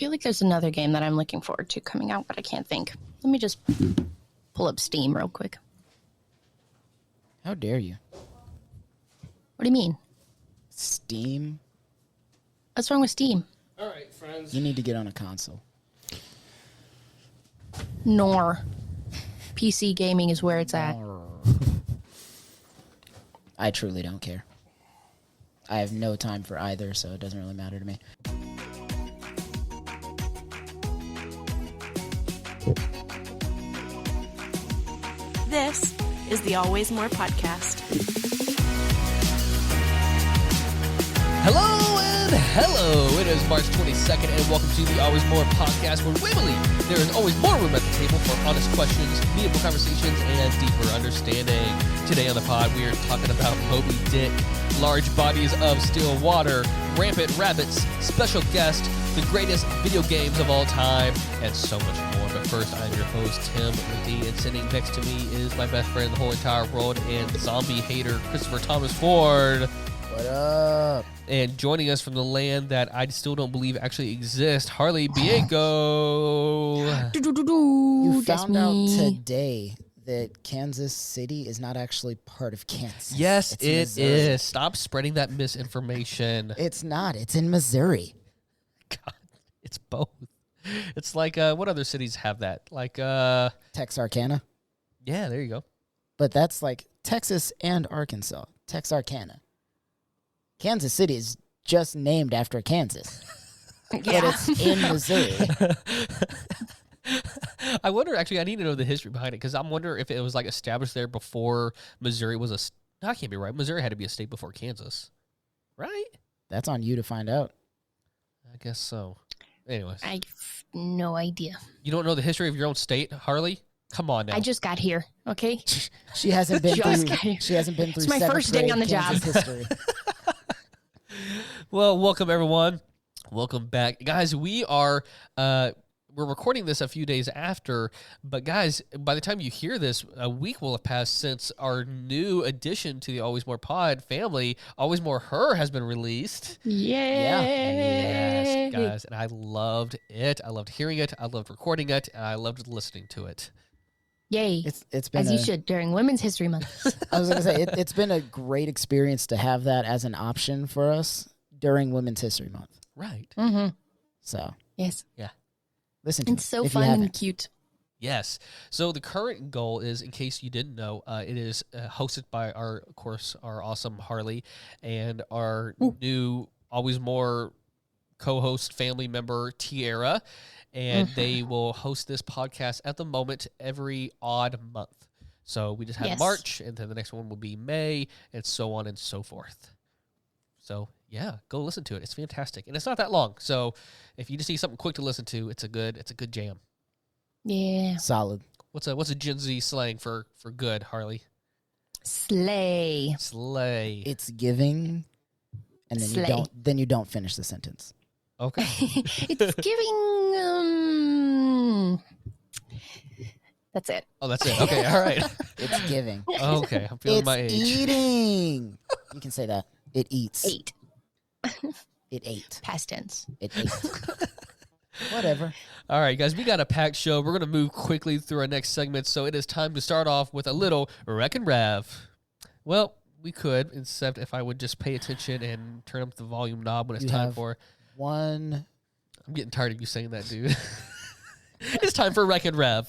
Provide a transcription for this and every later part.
feel like there's another game that I'm looking forward to coming out, but I can't think. Let me just pull up Steam real quick. How dare you? What do you mean? Steam? What's wrong with Steam? All right, friends. You need to get on a console. Nor. PC gaming is where it's at. I truly don't care. I have no time for either, so it doesn't really matter to me. This is the Always More podcast. Hello and hello. It is March 22nd, and welcome to the Always More podcast, where we believe there is always more room at the table for honest questions, meaningful conversations, and deeper understanding. Today on the pod, we are talking about Moby Dick, large bodies of still water, rampant rabbits, special guest, the greatest video games of all time, and so much more. But first, I'm your host, Tim McD, and sitting next to me is my best friend in the whole entire world and zombie hater, Christopher Thomas Ford. What up? And joining us from the land that I still don't believe actually exists, Harley Biego. You That's found out me. today that Kansas City is not actually part of Kansas. Yes, It's it Missouri. is. Stop spreading that misinformation. It's not. It's in Missouri. God, it's both. It's like, what other cities have that? Like, Texarkana. yeah, there you go. But that's like Texas and Arkansas. Texarkana. Kansas City is just named after Kansas. But it's in Missouri. I wonder, actually, I need to know the history behind it, because I'm wondering if it was like established there before Missouri was no, that can't be right. Missouri had to be a state before Kansas, right? That's on you to find out. I guess so. Anyways. I have no idea. You don't know the history of your own state, Harley? Come on now. I just got here, okay? She hasn't been Just through. kidding. She hasn't been through. It's my seventh first day grade on the Kansas job. History. Well, welcome everyone. Welcome back. Guys, we're recording this a few days after, but guys, by the time you hear this, a week will have passed since our new addition to the Always More Pod family, Always More Her, has been released. Yay! Yes, guys, and I loved it. I loved hearing it. I loved recording it, and I loved listening to it. Yay. It's been As you should during Women's History Month. I was going to say it's been a great experience to have that as an option for us during Women's History Month. Right. Mm-hmm. So Yes. listen to It's it so if you fun haven't. and cute. Yes. So the current goal is, in case you didn't know, it is hosted by our awesome Harley and our new Always More co-host family member Tiara, and they will host this podcast at the moment every odd month. So we just had Yes. March, and then the next one will be May, and so on and so forth. So yeah, go listen to it. It's fantastic, and it's not that long. So if you just need something quick to listen to, it's a good jam. Yeah. Solid. What's a Gen Z slang for good, Harley? Slay. Slay. It's giving, and then Slay. you don't finish the sentence. Okay. It's giving. That's it. Oh, that's it. Okay, all right. It's giving. Okay, I'm feeling It's my age. eating. You can say that. It eats. 8. It ate. Past tense. It ate. Whatever. All right, guys, we got a packed show. We're going to move quickly through our next segment, so it is time to start off with a little Wreck and Rev. Well, we could, except if I would just pay attention and turn up the volume knob when it's You time have for... One. I'm getting tired of you saying that, dude. It's time for Wreck and Rev.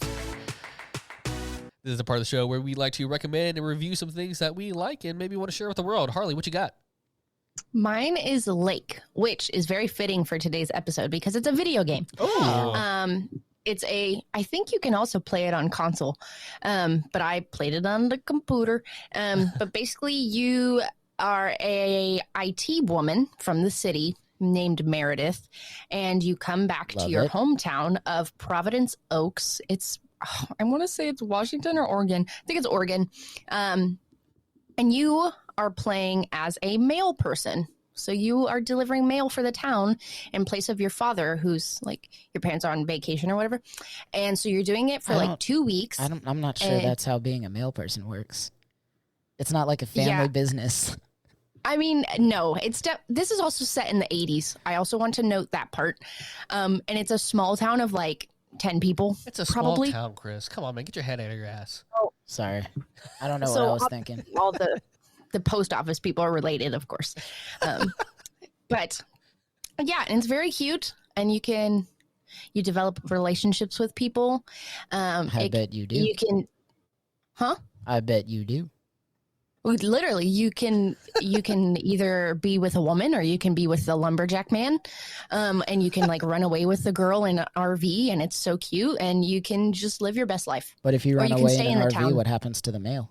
This is the part of the show where we like to recommend and review some things that we like and maybe want to share with the world. Harley, what you got? Mine is Lake, which is very fitting for today's episode because it's a video game. Oh. I think you can also play it on console, but I played it on the computer. But basically, you are a IT woman from the city named Meredith, and you come back Love to your it. hometown of Providence Oaks. I want to say it's Washington or Oregon. I think it's Oregon. And you are playing as a mail person. So you are delivering mail for the town in place of your father, who's like, your parents are on vacation or whatever. And so you're doing it for like 2 weeks. I'm not sure that's how being a male person works. It's not like a family Yeah. business. I mean, no, this is also set in the 80s. I also want to note that part. And it's a small town of like 10 people. It's a probably. small town, Chris. Come on, man. Get your head out of your ass. Sorry. I don't know what I was thinking. All the post office people are related, of course. But yeah, and it's very cute. And you develop relationships with people. I bet you do. You can, I bet you do. Literally, you can either be with a woman or you can be with the lumberjack man, and you can like run away with the girl in an RV, and it's so cute, and you can just live your best life. But if you run away in an RV, what happens to the mail?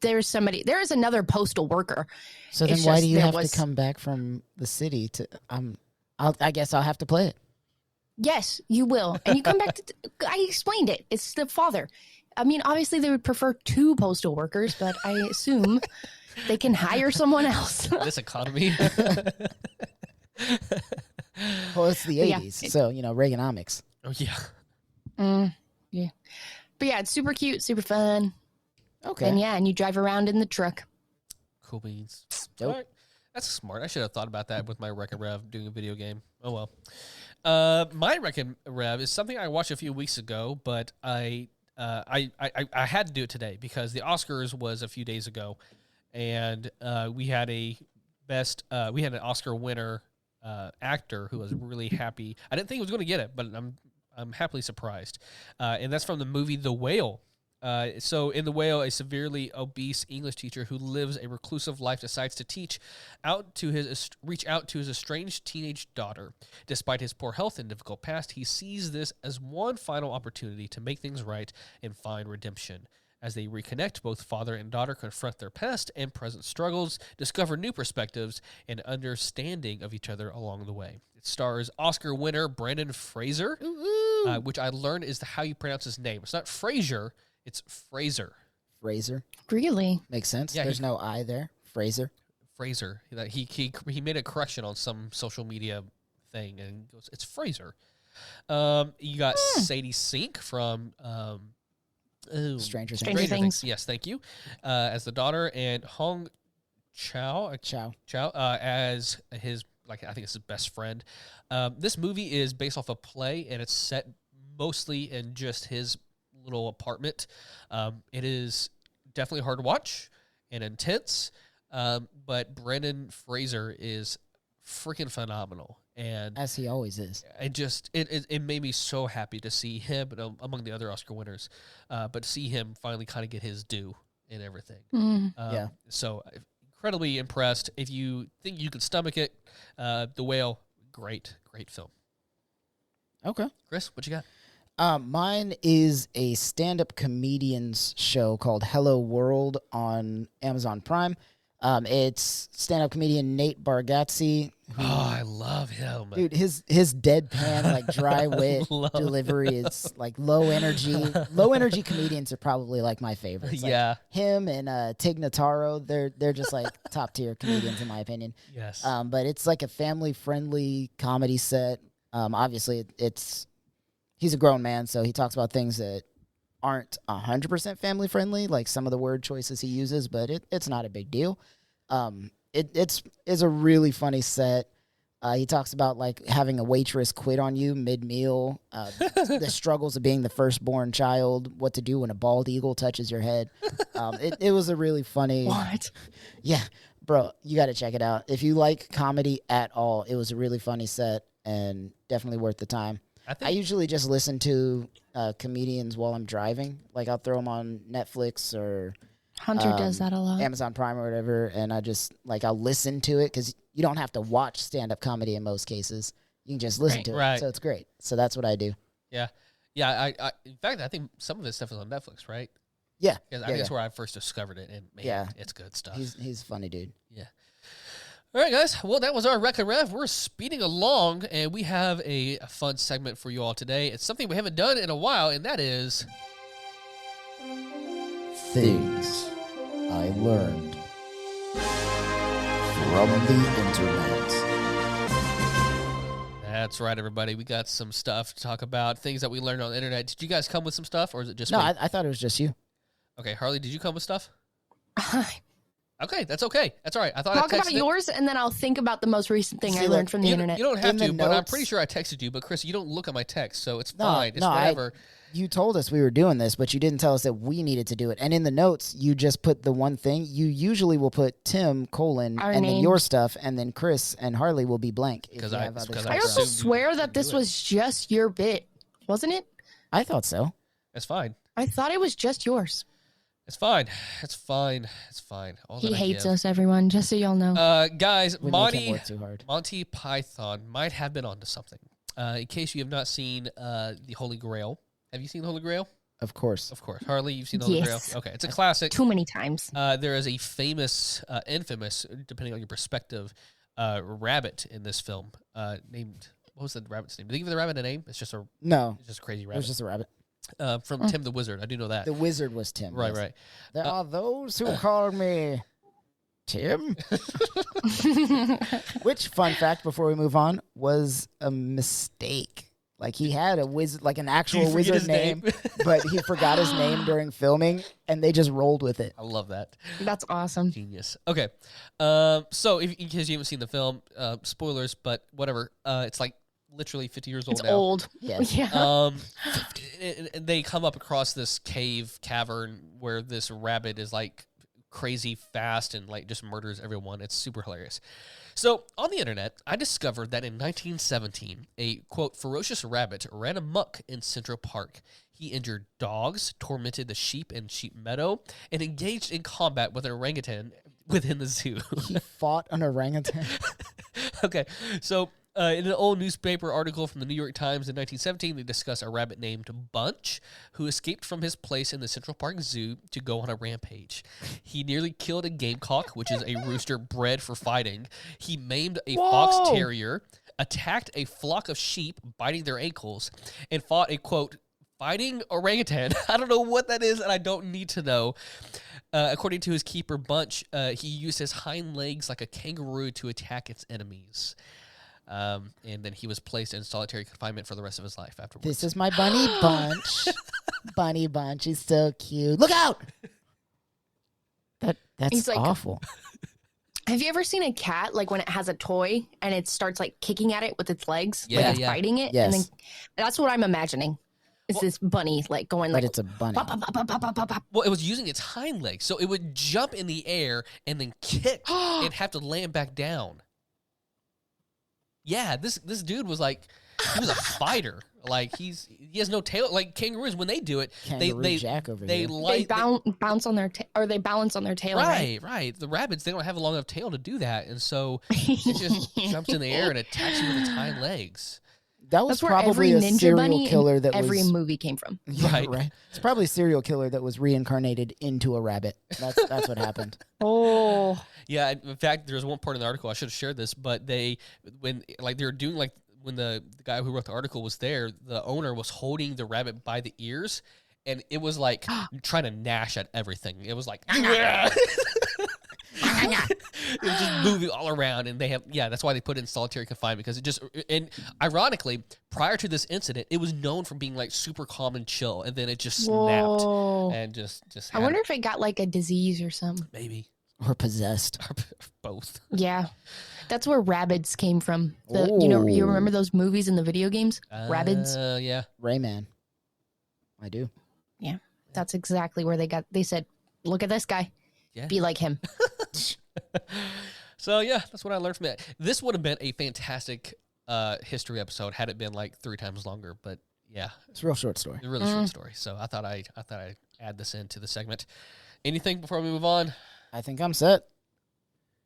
There is another postal worker. So then why do you have to come back from the city to? I guess I'll have to play it. Yes, you will, and you come back to. I explained it. It's the father. I mean, obviously they would prefer 2 postal workers, but I assume they can hire someone else. This economy. Well, it's the 80s, so, Reaganomics. Oh, yeah. Yeah. But yeah, it's super cute, super fun. Okay. And you drive around in the truck. Cool beans. Dope. All right. That's smart. I should have thought about that with my Wreck-It Rev doing a video game. Oh, well. My Wreck-It Rev is something I watched a few weeks ago, but I had to do it today because the Oscars was a few days ago, and we had an Oscar winner actor who was really happy. I didn't think he was going to get it, but I'm happily surprised. And that's from the movie The Whale. So in The Whale, a severely obese English teacher who lives a reclusive life decides to reach out to his estranged teenage daughter. Despite his poor health and difficult past, he sees this as one final opportunity to make things right and find redemption. As they reconnect, both father and daughter confront their past and present struggles, discover new perspectives, and understanding of each other along the way. It stars Oscar winner Brendan Fraser, which I learned is how you pronounce his name. It's not Fraser. It's Fraser. Fraser. Really? Makes sense. Yeah, There's no I there. Fraser. Fraser. He made a correction on some social media thing and goes, it's Fraser. You got Sadie Sink from Stranger Things. Yes, thank you. As the daughter, and Hong Chow as his, I think it's his best friend. This movie is based off a play, and it's set mostly in just his little apartment. It is definitely hard to watch and intense, but Brendan Fraser is freaking phenomenal, and as he always is. It made me so happy to see him among the other Oscar winners, but to see him finally kind of get his due and everything. So incredibly impressed. If you think you can stomach it, The Whale, great film. Okay, Chris, what you got? Mine is a stand-up comedians show called Hello World on Amazon Prime. It's stand-up comedian Nate Bargatze. I love him. Dude, his deadpan, dry wit delivery is low energy. Low energy comedians are probably my favorites. Yeah. Him and Tig Notaro, they're just top tier comedians in my opinion. Yes. But it's a family friendly comedy set. Obviously he's a grown man, so he talks about things that aren't 100% family friendly, like some of the word choices he uses, but it's not a big deal. It's a really funny set. He talks about having a waitress quit on you mid-meal, the struggles of being the firstborn child, what to do when a bald eagle touches your head. It was a really funny. What? Yeah, bro, you got to check it out. If you like comedy at all, it was a really funny set and definitely worth the time. I usually just listen to comedians while I'm driving. I'll throw them on Netflix or Hunter does that a lot. Amazon Prime or whatever, and I just I'll listen to it because you don't have to watch stand-up comedy in most cases. You can just listen to it, right. So it's great. So that's what I do. Yeah. I in fact, I think some of his stuff is on Netflix, right? Yeah. I think that's where I first discovered it, and man, it's good stuff. He's a funny dude. Yeah. All right, guys. Well, that was our Wreck-It Rev. We're speeding along, and we have a fun segment for you all today. It's something we haven't done in a while, and that is... Things I learned from the internet. That's right, everybody. We got some stuff to talk about, things that we learned on the internet. Did you guys come with some stuff, or is it just No, me? I thought it was just you. Okay, Harley, did you come with stuff? Okay, that's okay. That's all right. I thought Talk I texted about yours, and then I'll think about the most recent thing See, I look, learned from the internet. You don't have In the to, but I'm notes- pretty sure I texted you. But Chris, you don't look at my text, so it's No, fine. It's no, whatever. You told us we were doing this, but you didn't tell us that we needed to do it. And in the notes, you just put the one thing. You usually will put Tim, colon, Our and then names. your stuff, and then Chris and Harley will be blank. if 'Cause you I- have other 'cause stuff. I I also assumed you swear would that do this it. was just your bit, wasn't it? I thought so. It's fine. I thought it was just yours. It's fine. It's fine. It's fine. All He that I hates give. us, everyone, just so y'all know. Guys, We make him Monty work too hard. Monty Python might have been onto something. In case you have not seen the Holy Grail, have you seen the Holy Grail? Of course. Of course, Harley, you've seen the Holy Yes. Grail. Okay, it's a classic. Too many times. There is a famous, infamous, depending on your perspective, rabbit in this film named. What was the rabbit's name? Did they give the rabbit a name? It's just a No, crazy it was rabbit. just a rabbit. From Tim the Wizard. I do know that. The wizard was Tim. Right, yes. right. There are those who call me Tim. Which, fun fact before we move on, was a mistake. Like he had a wizard, like an actual Did he forget wizard his name, name? but he forgot his name during filming, and they just rolled with it. I love that. That's awesome. Genius. Okay. So, in case you haven't seen the film, spoilers, but whatever. It's like literally 50 years old It's now. old. Yes. Yeah. And they come up across this cavern where this rabbit is like crazy fast and like just murders everyone. It's super hilarious. So on the internet, I discovered that in 1917, a quote ferocious rabbit ran amok in Central Park. He injured dogs, tormented the sheep in Sheep Meadow, and engaged in combat with an orangutan within the zoo. He fought an orangutan. Okay, so in an old newspaper article from the New York Times in 1917, they discuss a rabbit named Bunch who escaped from his place in the Central Park Zoo to go on a rampage. He nearly killed a gamecock, which is a rooster bred for fighting. He maimed a fox terrier, attacked a flock of sheep, biting their ankles, and fought a, quote, fighting orangutan. I don't know what that is, and I don't need to know. According to his keeper, Bunch, he used his hind legs like a kangaroo to attack its enemies. And then he was placed in solitary confinement for the rest of his life afterwards. This is my bunny bunch. Bunny bunch. He's so cute. Look out! That's He's like- awful. Have you ever seen a cat, like when it has a toy and it starts like kicking at it with its legs? Yeah, like it's yeah. biting it? Yes. And then that's what I'm imagining. Is this bunny like going But like it's a bunny. pop, pop, pop, pop, pop, pop, pop, pop. Well, it was using its hind legs, so it would jump in the air and then kick and have to land back down. Yeah, this dude was like, he was a fighter. Like he has no tail. Like kangaroos, when they do it, Kangaroo they Jack over they here. They bounce on their or they balance on their tail, right? right. The rabbits, they don't have a long enough tail to do that, and so it just jumps in the air and attacks you with its hind legs. That was That's where probably every a ninja serial bunny killer in that every was movie came from. Yeah, Right. right. It's probably a serial killer that was reincarnated into a rabbit. That's what happened. Oh, Yeah, in fact, there's one part in the article I should have shared this, but they were doing like when the guy who wrote the article was there, the owner was holding the rabbit by the ears, and it was like trying to gnash at everything. It was like it was just moving all around, and that's why they put it in solitary confinement, because it just, and ironically, prior to this incident, it was known for being like super calm and chill, and then it just snapped whoa. and just I wonder if it got like a disease or something. maybe Or possessed. both. Yeah, that's where rabbits came from. You remember those movies and the video games? Rabbids. Yeah. Rayman. I do. Yeah, that's exactly where they said, "Look at this guy, Yeah. be like him." So yeah, that's what I learned from it. This would have been a fantastic history episode had it been like 3 times longer, but yeah, It's a real short story. it's a really short story. So I thought I'd add this into the segment. Anything before we move on? I think I'm set.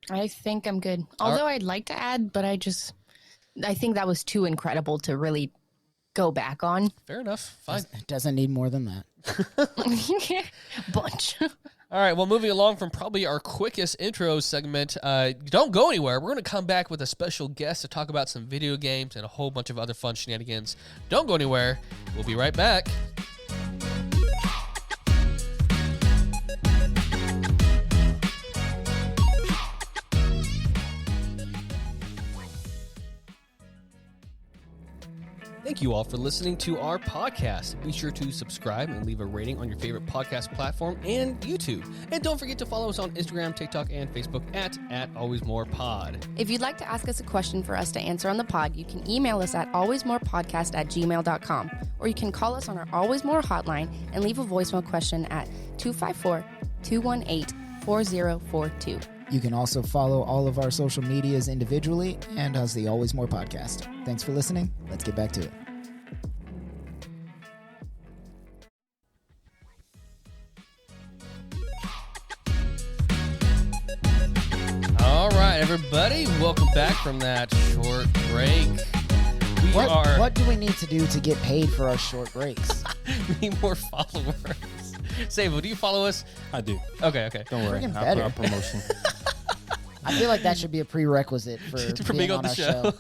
I think I'm good. Although I'd like to add, but I think that was too incredible to really go back on. Fair enough. Fine. It doesn't need more than that. Bunch. All right. Well, moving along from probably our quickest intro segment, don't go anywhere. We're going to come back with a special guest to talk about some video games and a whole bunch of other fun shenanigans. Don't go anywhere. We'll be right back. Thank you all for listening to our podcast. Be sure to subscribe and leave a rating on your favorite podcast platform and YouTube. And don't forget to follow us on Instagram, TikTok, and Facebook at AlwaysMorePod. If you'd like to ask us a question for us to answer on the pod, you can email us at alwaysmorepodcast@gmail.com, or you can call us on our Always More hotline and leave a voicemail question at 254-218-4042. You can also follow all of our social medias individually and as the Always More podcast. Thanks for listening. Let's get back to it. All right, everybody, welcome back from that short break. What do we need to do to get paid for our short breaks? We need more followers. Savo, do you follow us? I do. Okay. Don't worry. Freaking I'll better. put our promotion. I feel like that should be a prerequisite for being on the our show.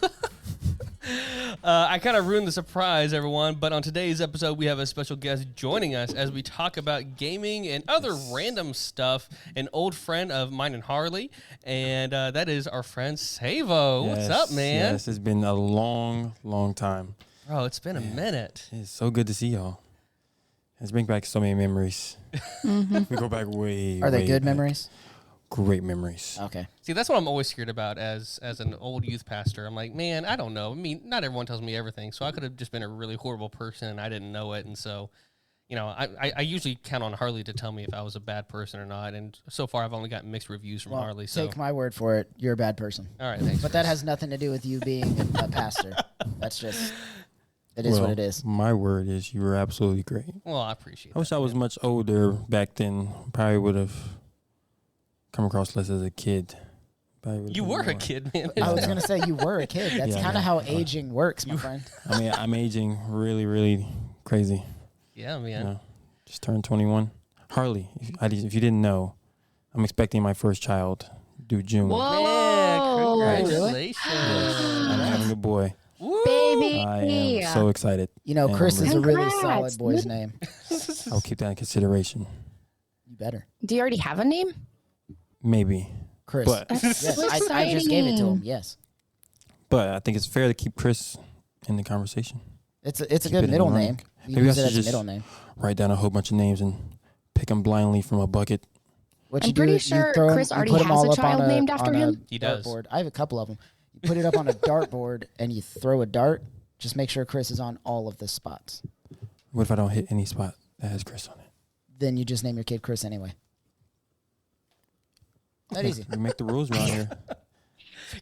I kind of ruined the surprise, everyone, but on today's episode, we have a special guest joining us as we talk about gaming and other random stuff. An old friend of mine and Harley, and that is our friend Savo. What's up, man? Yes, it's been a long, long time. Bro, it's been a minute. It's so good to see y'all. It's bringing back so many memories. We go back way. Are they way good back. memories? Great memories. Okay. See, that's what I'm always scared about as an old youth pastor. I'm like, man, I don't know. I mean, not everyone tells me everything, so I could have just been a really horrible person and I didn't know it. And so, you know, I usually count on Harley to tell me if I was a bad person or not. And so far, I've only gotten mixed reviews from Harley. So, take my word for it. You're a bad person. all right, thanks. But that has nothing to do with you being a pastor. That's just, it is what it is. My word is you were absolutely great. Well, I appreciate I wish that, I was man. much older back then. Probably would have come across less as a kid. You were a kid, man. I was going to say you were a kid. That's Yeah, kind of yeah. how aging works, my friend. I mean, I'm aging really, really crazy. Yeah, man. You know, just turned 21. Harley, if you didn't know, I'm expecting my first child due June. Whoa. Man, Really? congratulations. I'm having a boy. Woo. Baby. I am so excited. You know, And Chris I'm is a really Congrats. solid boy's name. I'll keep that in consideration. You better. Do you already have a name? Maybe. Chris. But Yes, so I just gave it to him. exciting. Yes. but I think it's fair to keep Chris in the conversation. It's a Keep good it in middle the name. rank. You Maybe I use it should as a just middle name. write down a whole bunch of names and pick them blindly from a bucket. What I'm you do pretty is you sure throw 'em- Chris you already put 'em has all a up on child named after on a him. He does. dartboard. I have a couple of them. You put it up on a dartboard and you throw a dart. Just make sure Chris is on all of the spots. What if I don't hit any spot that has Chris on it? Then you just name your kid Chris anyway. That easy. We make the rules around here.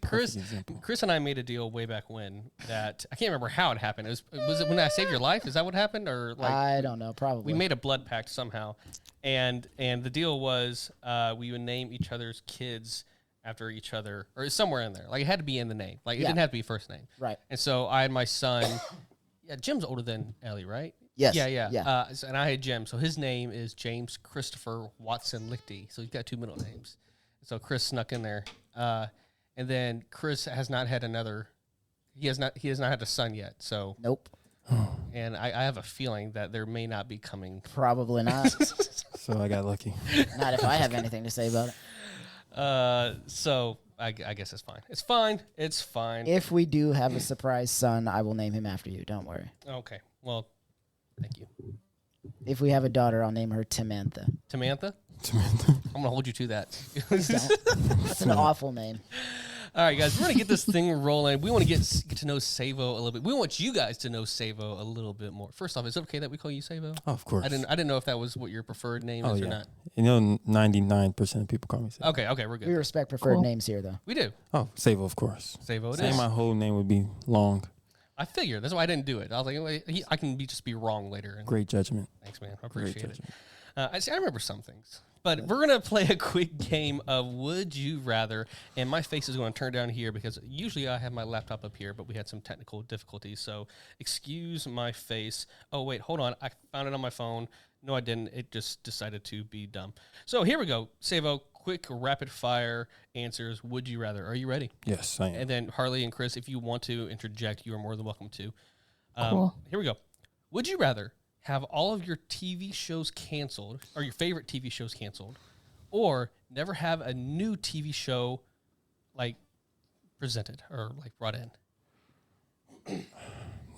Chris, Perfect example. Chris and I made a deal way back when that I can't remember how it happened. Was it when I saved your life? Is that what happened, or like I don't know. Probably. we made a blood pact somehow, and the deal was we would name each other's kids after each other or somewhere in there. Like it had to be in the name. Like it Yeah. didn't have to be first name. Right. And so I had my son. Yeah, Jim's older than Ellie, right? Yes. Yeah. Yeah. And I had Jim. So his name is James Christopher Watson Lichty. So he's got two middle names. So Chris snuck in there. And then Chris has not had another. He has not had a son yet. So Nope. and I have a feeling that there may not be coming. Probably not. So I got lucky. Not if I have anything to say about it. So I guess it's fine. It's fine. It's fine. If we do have a surprise son, I will name him after you. Don't worry. Okay. Well, thank you, If we have a daughter, I'll name her Timantha. Samantha. I'm gonna hold you to that. Please don't. That's an awful name. All right, guys, we're gonna get this thing rolling. We want to get to know Savo a little bit. We want you guys to know Savo a little bit more. First off, is it okay that we call you Savo? Oh, of course. I didn't know if that was what your preferred name Oh, is or yeah. not. You know, 99% of people call me Savo. Okay, we're We good. respect preferred Cool. names here, though. We do. Oh, Savo, of course. Savo it Saying is. my whole name would be long. I figured that's why I didn't do it. I was like, well, I can just be wrong later. And Great judgment. thanks, man. I Great appreciate it. judgment. I remember some things. But we're going to play a quick game of Would You Rather. And my face is going to turn down here because usually I have my laptop up here, but we had some technical difficulties. So excuse my face. Oh, wait, hold on. I found it on my phone. No, I didn't. It just decided to be dumb. So here we go. Savo, quick rapid fire answers. Would you rather? Are you ready? Yes, I am. And then Harley and Chris, if you want to interject, you are more than welcome to. Cool. Here we go. Would you rather have all of your TV shows canceled, or your favorite TV shows canceled, or never have a new TV show like presented or like brought in?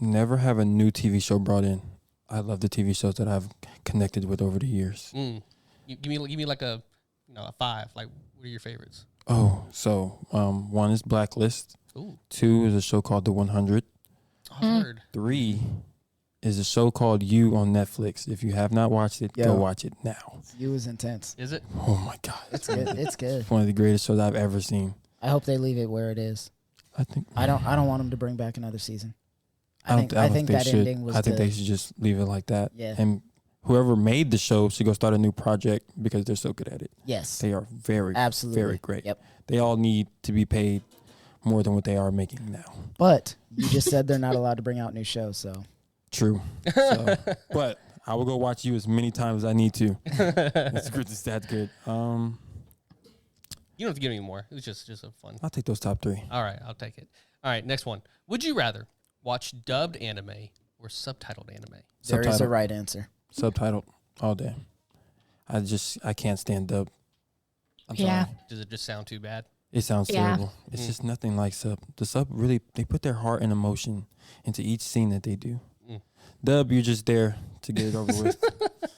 never have a new TV show brought in. I love the TV shows that I've connected with over the years. Give me like a 5. Like, what are your favorites? Oh, so 1 is Blacklist. Ooh. 2 is a show called The 100. I've heard. 3 is a show called You on Netflix. If you have not watched it, go watch it now. You is intense. Is it? Oh my God, It's good. It's good. it's one of the greatest shows I've ever seen. I hope they leave it where it is. I think I don't want them to bring back another season. I think they that should. ending was I think good. they should just leave it like that. Yeah. And whoever made the show should go start a new project because they're so good at it. Yes. They are very, Absolutely. very great. Yep. They all need to be paid more than what they are making now. But you just said they're not allowed to bring out new shows, so True. So, but I will go watch You as many times as I need to. It's good. It's that good. You don't have to give me more. It was just a fun. I'll take those top 3. All right, I'll take it. All right, next one. Would you rather watch dubbed anime or subtitled anime? there is a Subtitle. right answer. Subtitled all day. I can't stand dub. I'm Yeah. sorry. Does it just sound too bad? It sounds Yeah. terrible. It's just nothing like sub. The sub really, they put their heart and emotion into each scene that they do. Dub, you're just there to get it over with.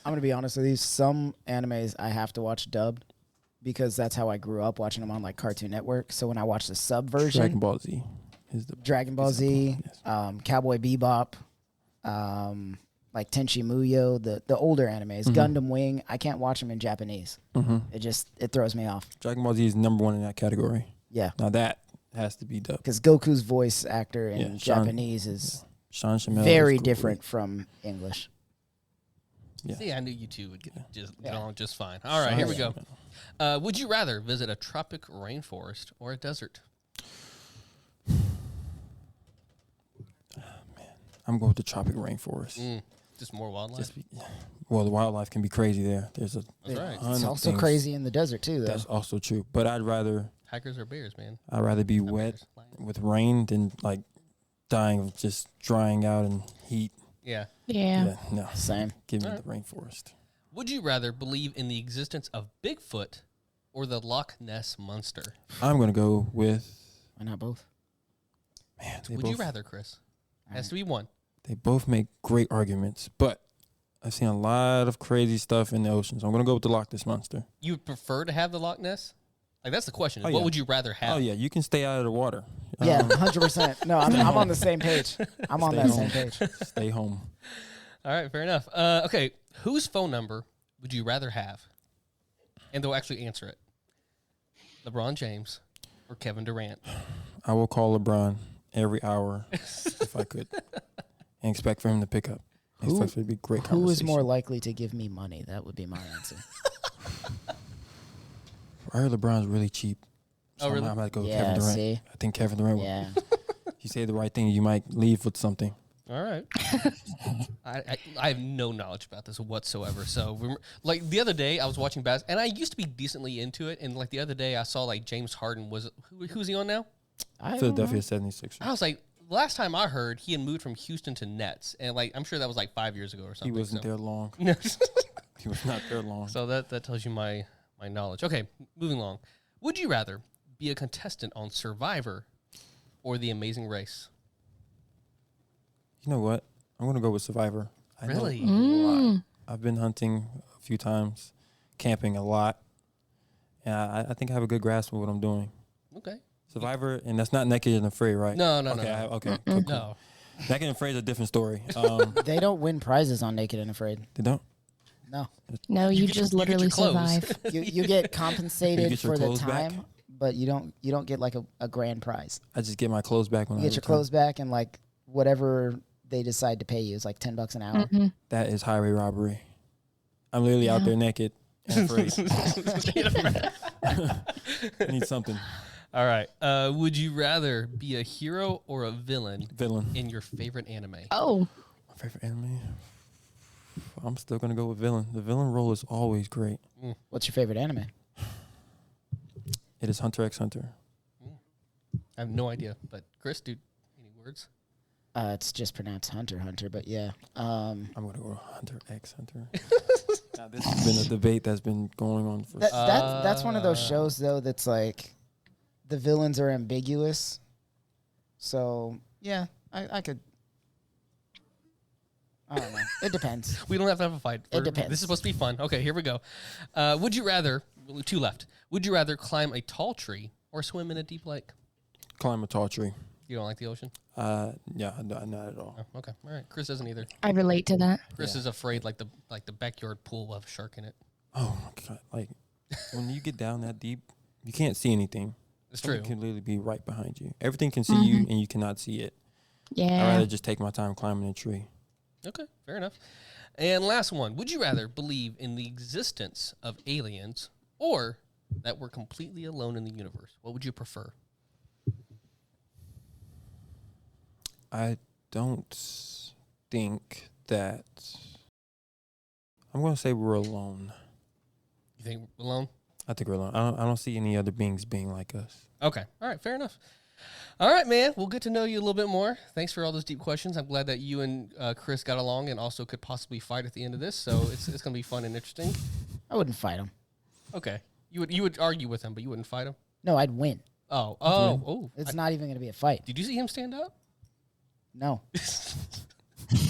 I'm going to be honest with you. Some animes I have to watch dubbed because that's how I grew up watching them on like Cartoon Network. So when I watch the sub version, Dragon Ball Z is the Dragon Ball Z, yes. Cowboy Bebop, like Tenchi Muyo, the older animes, Gundam Wing, I can't watch them in Japanese. It throws me off. Dragon Ball Z is number 1 in that category. Yeah. Now that has to be dubbed. Because Goku's voice actor in Yeah, Sean- Japanese is Sean Shamel very is cool. different from English. Yeah. See, I knew you two would get Yeah. on just fine. All right, Sean here we go. Shamel. Would you rather visit a tropic rainforest or a desert? I'm going with the tropic rainforest. Just more wildlife. Well, the wildlife can be crazy there. There's a That's right. ton It's of also things. crazy in the desert too, though. That's also true. But I'd rather Tigers or bears, man? be Not wet bears, lions. with rain than like dying of just drying out in heat. Yeah. Yeah. No. Same. Give me Alright. the rainforest. Would you rather believe in the existence of Bigfoot or the Loch Ness Monster? I'm gonna go with Why not both? man. Would you rather, Chris? Has to be one. They both make great arguments, but I've seen a lot of crazy stuff in the ocean, so I'm gonna go with the Loch Ness Monster. You would prefer to have the Loch Ness? Like, that's the question. Oh, What yeah. would you rather have? Oh yeah, you can stay out of the water. Yeah, 100%. No, I'm on the same page. I'm on Stay that home. same page. Stay home. All right, fair enough. Okay, whose phone number would you rather have? And they'll actually answer it. LeBron James or Kevin Durant? I will call LeBron every hour if I could, and expect for him to pick up. Who- Expect for it to be great Who conversation. is more likely to give me money? That would be my answer. I heard LeBron's really cheap. So Oh, really? I'm about to go with Yeah, Kevin Durant. see? I think Kevin Durant. Yeah. If you say the right thing, you might leave with something. All right. I have no knowledge about this whatsoever. So, like the other day, I was watching basketball, and I used to be decently into it. And like the other day, I saw like James Harden was who's he on now? I don't Philadelphia know. 76ers. I was like, last time I heard, he had moved from Houston to Nets, and like I'm sure that was like 5 years ago or He something. wasn't there long. there. He was not there long. So that tells you my knowledge. Okay, moving along. Would you rather be a contestant on Survivor or The Amazing Race? You know what? I'm going to go with Survivor. I know Really? a lot. I've been hunting a few times, camping a lot, and I think I have a good grasp of what I'm doing. Okay. Survivor, and that's not Naked and Afraid, right? No. Okay, okay. Cool. No. Naked and Afraid is a different story. They don't win prizes on Naked and Afraid. They don't? No. No, you get just your- you get literally your clothes. survive. You get compensated You get your for the clothes back? time, but you don't get like a grand prize. I just get my clothes back when You I get your return. clothes back and like whatever they decide to pay you is like $10 an hour. That is highway robbery. I'm literally out there naked and afraid. I need something. All right. Would you rather be a hero or a villain Villain. in your favorite anime? Oh, My favorite anime? I'm still going to go with villain. The villain role is always great. What's your favorite anime? It is Hunter x Hunter. I have no idea. But Chris, dude, any words? It's just pronounced Hunter, but yeah. I'm going to go Hunter x Hunter. Now, this has been a debate that's been going on for That's one of those shows though that's like the villains are ambiguous. So yeah, I could I don't know. It depends. We don't have to have a fight. It depends. This is supposed to be fun. Okay, here we go. Would you rather, 2 left, would you rather climb a tall tree or swim in a deep lake? Climb a tall tree. You don't like the ocean? Yeah, not at all. Oh, okay, all right. Chris doesn't either. I relate to that. Chris is afraid like the backyard pool will have a shark in it. Oh my god! Like when you get down that deep, you can't see anything. It's Something true. can literally be right behind you. Everything can see you, and you cannot see it. I'd Yeah. rather just take my time climbing a tree. Okay, fair enough. And last one. Would you rather believe in the existence of aliens or that we're completely alone in the universe? What would you prefer? I don't think that. I'm going to say we're alone. You think alone? I think we're alone. I don't see any other beings being like us. Okay. All right, fair enough. All right, man. We'll get to know you a little bit more. Thanks for all those deep questions. I'm glad that you and Chris got along and also could possibly fight at the end of this. So it's going to be fun and interesting. I wouldn't fight him. Okay. You would argue with him, but you wouldn't fight him? No, I'd win. Oh. It's not even going to be a fight. Did you see him stand up? No.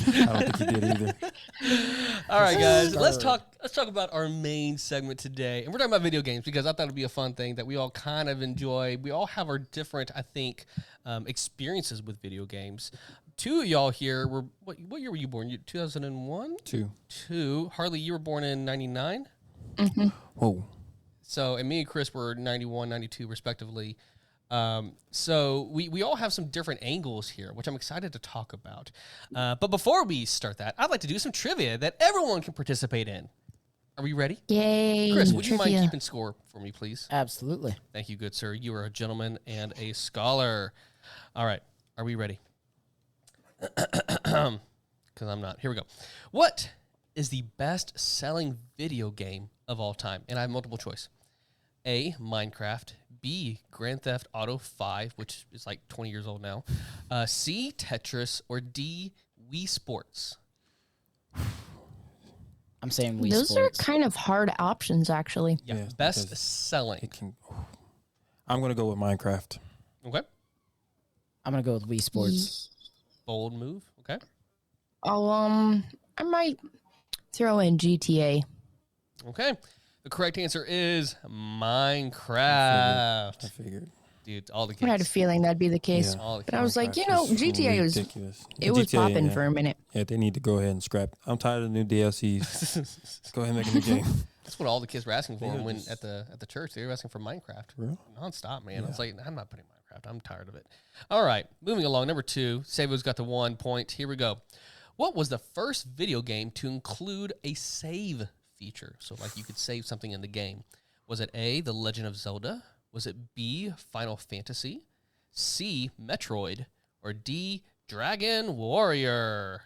I don't think he did either. All right, guys. Let's talk about our main segment today, and we're talking about video games because I thought it'd be a fun thing that we all kind of enjoy. We all have our different, I think, experiences with video games. 2 of y'all here were what year were you born? 2001. 2. Harley, you were born in 99. Whoa. So, and me and Chris were 91, 92, respectively. So we all have some different angles here, which I'm excited to talk about. But before we start that, I'd like to do some trivia that everyone can participate in. Are we ready? Yay. Chris, would you mind trivia. keeping score for me, please? Absolutely. Thank you, good sir. You are a gentleman and a scholar. All right. Are we ready? Because I'm not. Here we go. What is the best-selling video game of all time? And I have multiple choice. A, Minecraft. B, Grand Theft Auto 5, which is like 20 years old now. C, Tetris. Or D, Wii Sports. I'm saying Wii Those Sports. are kind of hard options, actually. Yeah, Yeah, best because selling. It can. I'm going to go with Minecraft. Okay. I'm going to go with Wii Sports. Bold move. Okay. Oh, I might throw in GTA. Okay. The correct answer is Minecraft. I figured. Dude, all the I had a kids. feeling that'd be the case. Yeah. All the But I was like, Minecraft you know, is GTA was ridiculous. it was GTA, popping yeah. for a minute. Yeah, they need to go ahead and scrap. I'm tired of new DLCs. Let's go ahead and make a new game. That's what all the kids were asking for Yeah, when just- at the church. They were asking for Minecraft. Real? Nonstop, man. I Yeah. was like, I'm not putting Minecraft. I'm tired of it. All right. Moving along. Number 2. Savo's got the 1 point. Here we go. What was the first video game to include a save feature? So, like, you could save something in the game. Was it A, The Legend of Zelda? Was it B, Final Fantasy? C, Metroid? Or D, Dragon Warrior?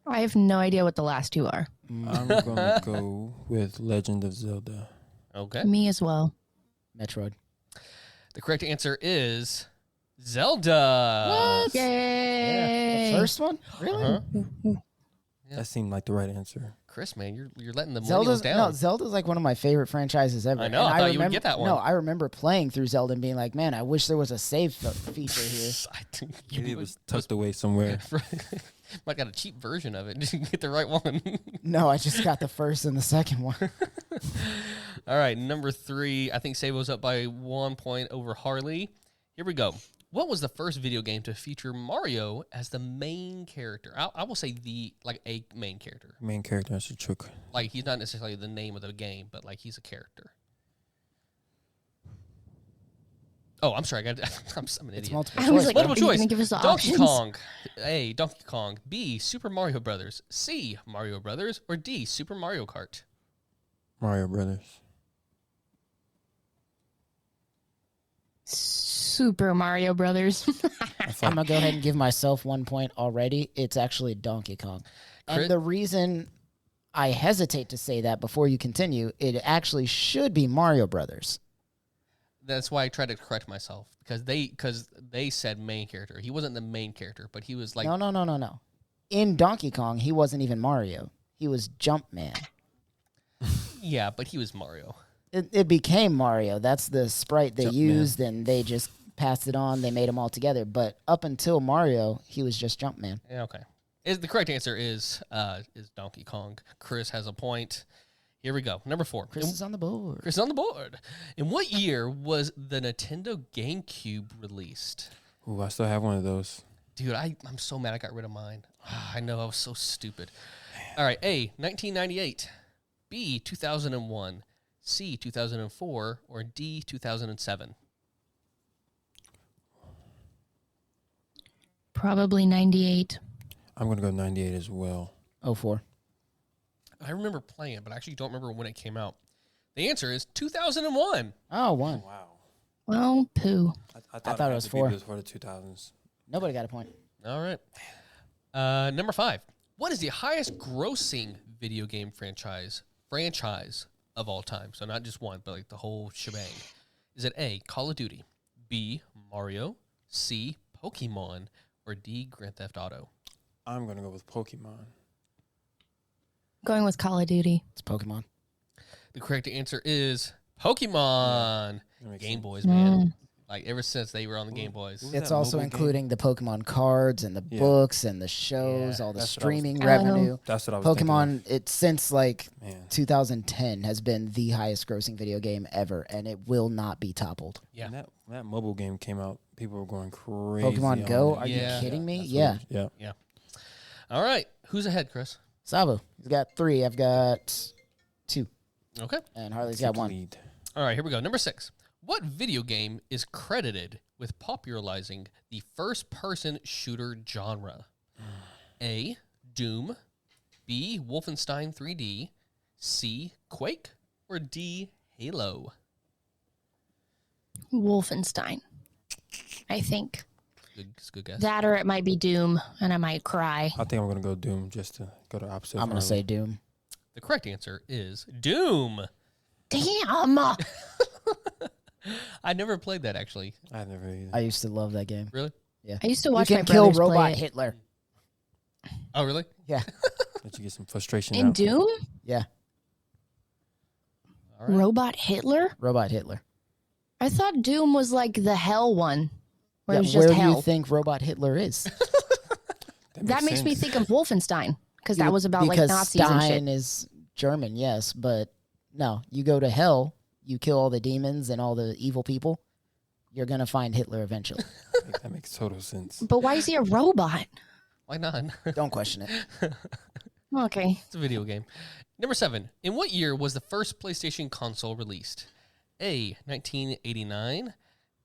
I have no idea what the last 2 are. I'm going to go with Legend of Zelda. Okay. Me as well. Metroid. The correct answer is Zelda. Yay! The first one? Really? Uh-huh. Yeah. That seemed like the right answer. Chris, man, you're letting the millennials Zelda's down. Zelda's like one of my favorite franchises ever. I know, And I thought you would get that one. No, I remember playing through Zelda and being like, man, I wish there was a save feature here. I think Maybe it was tucked away somewhere. Might got a cheap version of it. Didn't get the right one. No, I just got the first and the second one. All right, number 3. I think Savo's up by 1 point over Harley. Here we go. What was the first video game to feature Mario as the main character? I will say a main character. Main character, that's a trick. Like, he's not necessarily the name of the game, but like he's a character. Oh, I'm sorry. I'm an It's idiot. multiple I was choice. like, Multiple are you choice. gonna give us the Donkey options? Kong. A, Donkey Kong. B, Super Mario Brothers. C, Mario Brothers. Or D, Super Mario Kart. Mario Brothers. Super Mario Brothers. I'm going to go ahead and give myself 1 point already. It's actually Donkey Kong. Crit- And the reason I hesitate to say that before you continue, it actually should be Mario Brothers. That's why I tried to correct myself because they said main character. He wasn't the main character, but he was like No. In Donkey Kong, he wasn't even Mario. He was Jumpman. yeah, but he was Mario. It became Mario. That's the sprite they Jumpman. used, and they just passed it on. They made them all together. But up until Mario, he was just Jumpman. Yeah, okay. The correct answer is Donkey Kong. Chris has a point. Here we go. Number 4. Chris is on the board. Chris is on the board. In what year was the Nintendo GameCube released? Ooh, I still have one of those. Dude, I'm so mad I got rid of mine. I know, I was so stupid. All right, A, 1998, B, 2001, C, 2004, or D, 2007? Probably 98. I'm going to go 98 as well. 04. I remember playing it, but I actually don't remember when it came out. The answer is 2001. Oh, 1. Wow. Well, poo. I thought it was 4. Before the 2000s. Nobody got a point. All right. Number 5. What is the highest grossing video game franchise of all time? So not just one, but like the whole shebang. Is it A, Call of Duty, B, Mario, C, Pokemon, or D, Grand Theft Auto? I'm going to go with Pokemon. Going with Call of Duty. It's Pokemon. The correct answer is Pokemon. That makes Game sense. Boys, man. Like ever since they were on the Game Boys. Ooh. It's that also mobile game? including the Pokemon cards and the books and the shows, Yeah, all the that's what I was streaming thinking. revenue. That's what I was thinking Pokemon, it since like of. Man. 2010 has been the highest grossing video game ever, and it will not be toppled. Yeah. When that mobile game came out, people were going crazy. Pokemon on Go? it. Are Yeah. you kidding me? That's Yeah. what yeah. All right. Who's ahead, Chris? Savo, he's got 3. I've got 2. Okay. And Harley's got 1. Lead. All right, here we go. Number 6. What video game is credited with popularizing the first-person shooter genre? A, Doom, B, Wolfenstein 3D, C, Quake, or D, Halo? Wolfenstein. I think. Good guess. That or it might be Doom, and I might cry. I think I'm going to go Doom just to go to opposite. I'm going to say Doom. The correct answer is Doom. Damn! I never played that, actually. I've never either. I used to love that game. Really? I used to You watch my can kill brothers play Robot it. Hitler. Oh, really? Yeah. Let you get some frustration In out. Doom? Yeah. All right. Robot Hitler? Robot Hitler. I thought Doom was like the hell one. Where Yeah, it was just where do hell. you think Robot Hitler is? That makes me sense. think of Wolfenstein. Because that was about like because Nazis and shit. Stein is German, yes, but no, you go to hell, you kill all the demons and all the evil people, you're gonna find Hitler eventually. That makes total sense. But why is he a robot? Why not? Don't question it. Okay. It's a video game. Number 7. In what year was the first PlayStation console released? A, 1989,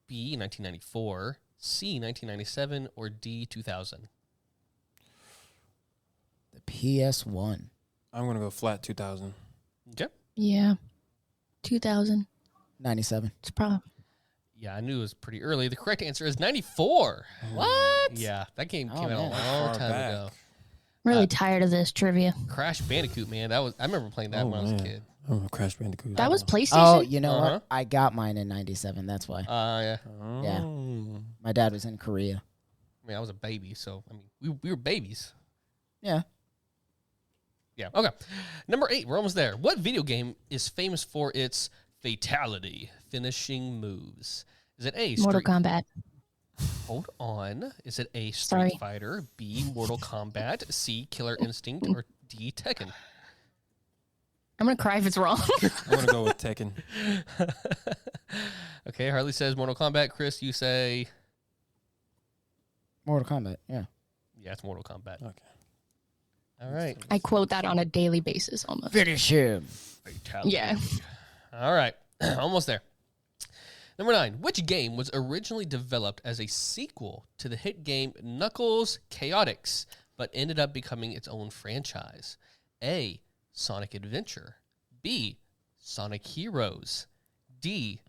B, 1994, C, 1997, or D, 2000? The PS1. I'm going to go flat 2000. Okay. Yeah. 2000. 97. It's probably. Yeah, I knew it was pretty early. The correct answer is 94. What? Yeah, that game Oh, came out a man. long Far time back. ago. Really tired of this trivia. Crash Bandicoot, man. I remember playing that Oh, when I was a man. kid. I'm a Crash Bandicoot. That was Oh, PlayStation? you know Uh-huh. what? I got mine in 97. That's why. Yeah. Yeah. Oh. My dad was in Korea. I mean, I was a baby, so I mean, we were babies. Yeah. Yeah. Okay. Number 8. We're almost there. What video game is famous for its fatality finishing moves? Is it A, Mortal Street Kombat. Hold on. Is it A, Street Sorry. Fighter, B, Mortal Kombat, C, Killer Instinct, or D, Tekken? I'm going to cry if it's wrong. I'm going to go with Tekken. Okay, Harley says Mortal Kombat. Chris, you say... Mortal Kombat. Yeah. Yeah, it's Mortal Kombat. Okay. All right. I quote that on a daily basis almost. Finish him. Fatality. Yeah. All right. Almost there. Number 9. Which game was originally developed as a sequel to the hit game Knuckles Chaotix, but ended up becoming its own franchise? A, Sonic Adventure. B, Sonic Heroes. C,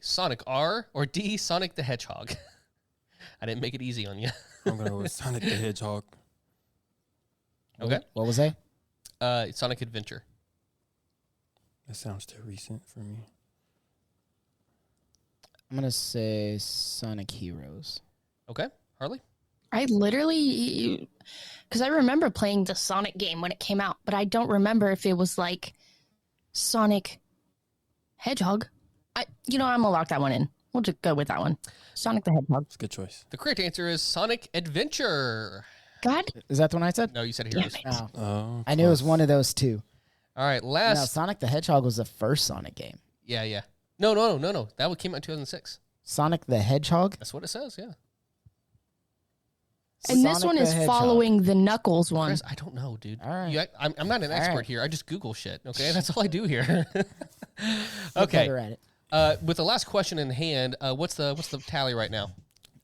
Sonic R. Or D, Sonic the Hedgehog. I didn't make it easy on you. I'm going to go with Sonic the Hedgehog. Okay. What was that? Sonic Adventure. That sounds too recent for me. I'm going to say Sonic Heroes. Okay. Harley? I literally, because I remember playing the Sonic game when it came out, but I don't remember if it was like Sonic Hedgehog. I'm going to lock that one in. We'll just go with that one. Sonic the Hedgehog. It's a good choice. The correct answer is Sonic Adventure. God, Is that the one I said? No, you said damn Heroes. it. Oh. Oh, I knew it was close. one of those two. All right, No, last. Sonic the Hedgehog was the first Sonic game. Yeah. No. That one came out in 2006. Sonic the Hedgehog? That's what it says, yeah. and this Sonic one the is Hedgehog. following the Knuckles one. Chris, I don't know, dude. All right. I'm not an All expert right. here. I just Google shit, okay? That's all I do here. Get Okay. better at it. With the last question in hand, what's the tally right now?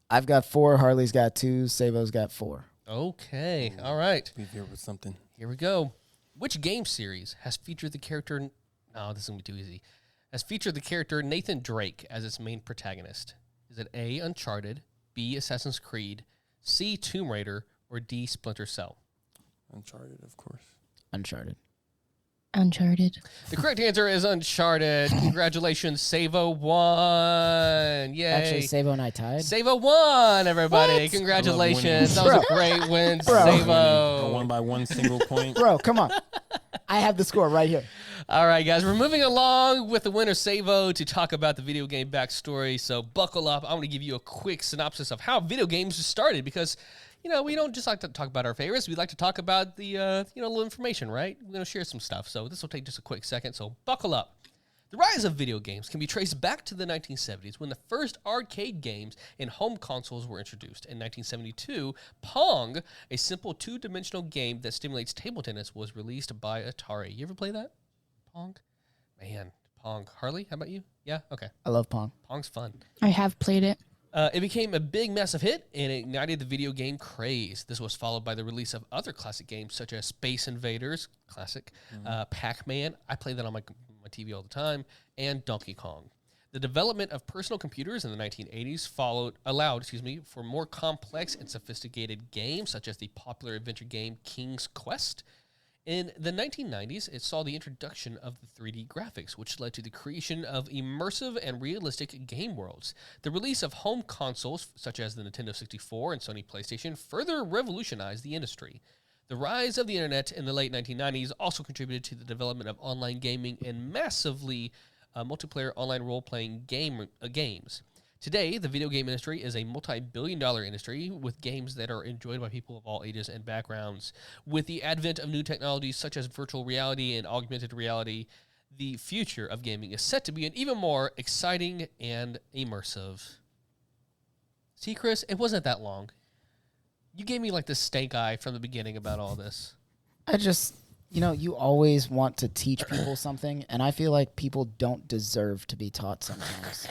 I've got 4. Harley's got 2. Savo's got 4. Okay. All right. Leave here with something. Here we go. Which game series has featured the character... No, this is going to be too easy. Has featured the character Nathan Drake as its main protagonist? Is it A, Uncharted, B, Assassin's Creed, C, Tomb Raider, or D, Splinter Cell? Uncharted, of course. Uncharted. Uncharted. The correct answer is Uncharted. Congratulations, Savo won. Yay. Actually, Savo and I tied. Savo won, everybody. What? Congratulations. I That love was a great win, Bro. I Savo. won by one single point. Bro, come on. I have the score right here. All right, guys, we're moving along with the winner, Savo, to talk about the video game backstory. So buckle up. I'm going to give you a quick synopsis of how video games started because, we don't just like to talk about our favorites. We like to talk about the, little information, right? We're going to share some stuff. So this will take just a quick second. So buckle up. The rise of video games can be traced back to the 1970s when the first arcade games and home consoles were introduced. In 1972, Pong, a simple two-dimensional game that stimulates table tennis, was released by Atari. You ever play that? Pong? Man, Pong. Harley, how about you? Yeah? Okay. I love Pong. Pong's fun. I have played it. It became a big, massive hit and it ignited the video game craze. This was followed by the release of other classic games such as Space Invaders, classic, Pac-Man, I play that on my TV all the time, and Donkey Kong. The development of personal computers in the 1980s allowed for more complex and sophisticated games such as the popular adventure game King's Quest. In the 1990s, it saw the introduction of the 3D graphics, which led to the creation of immersive and realistic game worlds. The release of home consoles, such as the Nintendo 64 and Sony PlayStation, further revolutionized the industry. The rise of the internet in the late 1990s also contributed to the development of online gaming and massively multiplayer online role-playing games. Today, the video game industry is a multi-billion-dollar industry with games that are enjoyed by people of all ages and backgrounds. With the advent of new technologies such as virtual reality and augmented reality, the future of gaming is set to be an even more exciting and immersive. See, Chris, it wasn't that long. You gave me like this stank eye from the beginning about all this. I just, you always want to teach people something, and I feel like people don't deserve to be taught sometimes.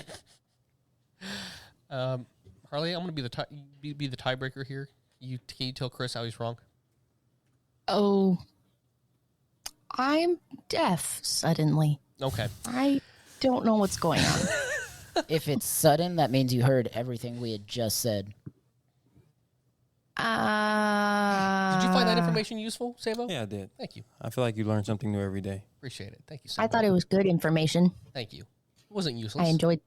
Harley, I'm going to be the tiebreaker here. Can you tell Chris how he's wrong? Oh, I'm deaf suddenly. Okay. I don't know what's going on. If it's sudden, that means you heard everything we had just said. Did you find that information useful, Savo? Yeah, I did. Thank you. I feel like you learn something new every day. Appreciate it. Thank you, Savo. I thought it was good information. Thank you. It wasn't useless. I enjoyed.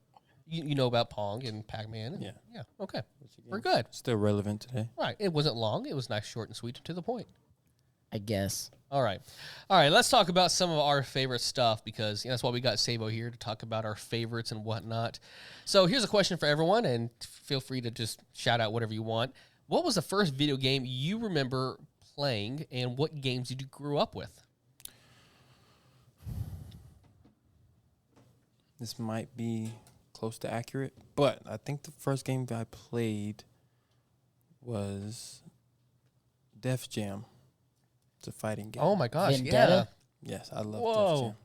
You know about Pong and Pac-Man. Yeah. Yeah. Okay. We're good. Still relevant today. Right. It wasn't long. It was nice, short, and sweet, to the point. I guess. All right. Let's talk about some of our favorite stuff because that's why we got Savo here to talk about our favorites and whatnot. So here's a question for everyone, and feel free to just shout out whatever you want. What was the first video game you remember playing, and what games did you grow up with? This might be close to accurate, but I think the first game I played was Def Jam. It's a fighting game. Oh my gosh! Vendetta? Yes, I love Whoa. Def Jam.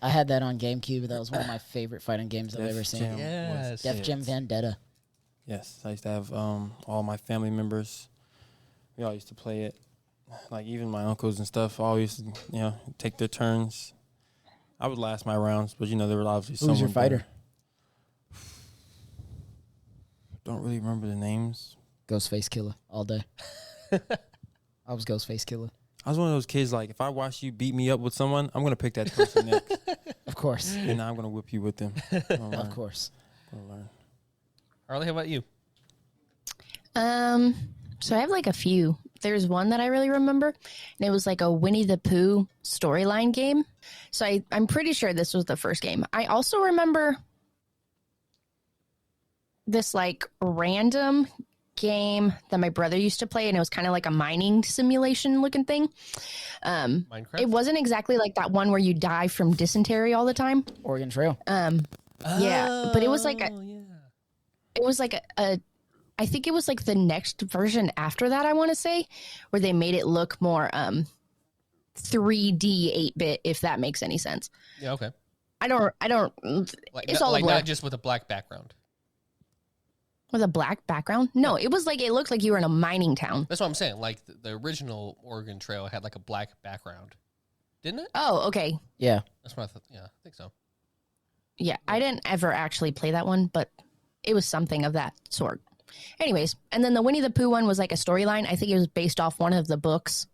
I had that on GameCube. That was one of my favorite fighting games I've ever seen. Jam Yes. was Def it. Jam Vendetta. Yes, I used to have all my family members. We all used to play it. Like even my uncles and stuff all used to, take their turns. I would last my rounds, but there were obviously someone. Who's your fighter? better. Don't really remember the names. Ghostface Killer all day. I was Ghostface Killer. I was one of those kids, like, if I watch you beat me up with someone, I'm going to pick that person next. Of course. And I'm going to whip you with them. Of course. I'm gonna learn. Harley, how about you? So I have like a few. There's one that I really remember, and it was like a Winnie the Pooh storyline game. So I'm pretty sure this was the first game. I also remember this like random game that my brother used to play, and it was kind of like a mining simulation looking thing. Minecraft? It wasn't exactly like that one where you die from dysentery all the time. Oregon Trail. Yeah, but it was like yeah. it was like I think it was like the next version after that, I want to say, where they made it look more 3D 8-bit, if that makes any sense. Yeah, okay. I don't Like, it's all like a blur. not just with a black background. With a black background? No, it was like, it looked like you were in a mining town. That's what I'm saying. Like the original Oregon Trail had like a black background, didn't it? Oh, okay. Yeah. That's what I thought. Yeah, I think so. Yeah, I didn't ever actually play that one, but it was something of that sort. Anyways, and then the Winnie the Pooh one was like a storyline. I think it was based off one of the books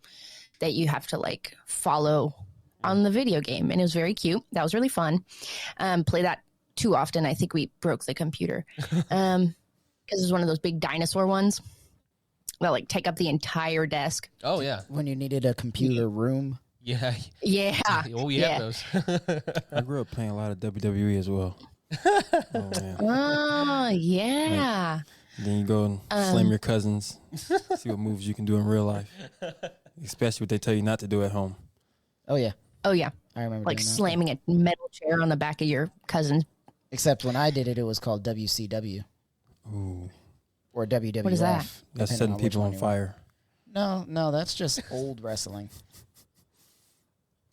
that you have to like follow on the video game, and it was very cute. That was really fun. Play that too often. I think we broke the computer because it was one of those big dinosaur ones that like take up the entire desk. Oh yeah, When you needed a computer room. yeah. Yeah. Oh, we have those. I grew up playing a lot of WWE as well. Oh man. Oh, yeah. Then you go and slam your cousins, see what moves you can do in real life. Especially what they tell you not to do at home. Oh, yeah. Oh, yeah. I remember Like doing that. slamming a metal chair on the back of your cousin's. Except when I did it, it was called WCW. Ooh. Or WWF. What is that? That's depending setting which people one on you fire. want. No, that's just old wrestling.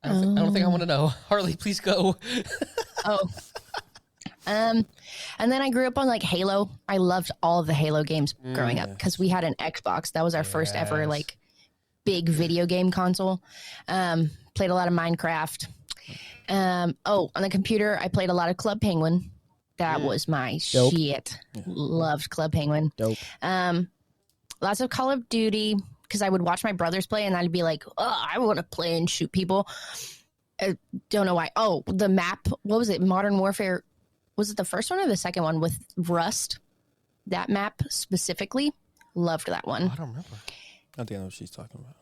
I don't think I want to know. Harley, please go. Oh. And then I grew up on like Halo. I loved all of the Halo games growing up because we had an Xbox. That was our first ever Yes. like big video game console. Played a lot of Minecraft. On the computer, I played a lot of Club Penguin. That was my Dope. shit. Loved Club Penguin. Dope. Lots of Call of Duty because I would watch my brothers play and I'd be like, oh, I want to play and shoot people. I don't know why. Oh, the map. What was it? Modern Warfare. Was it the first one or the second one with Rust? That map specifically. Loved that one. I don't remember. I think I know what she's talking about.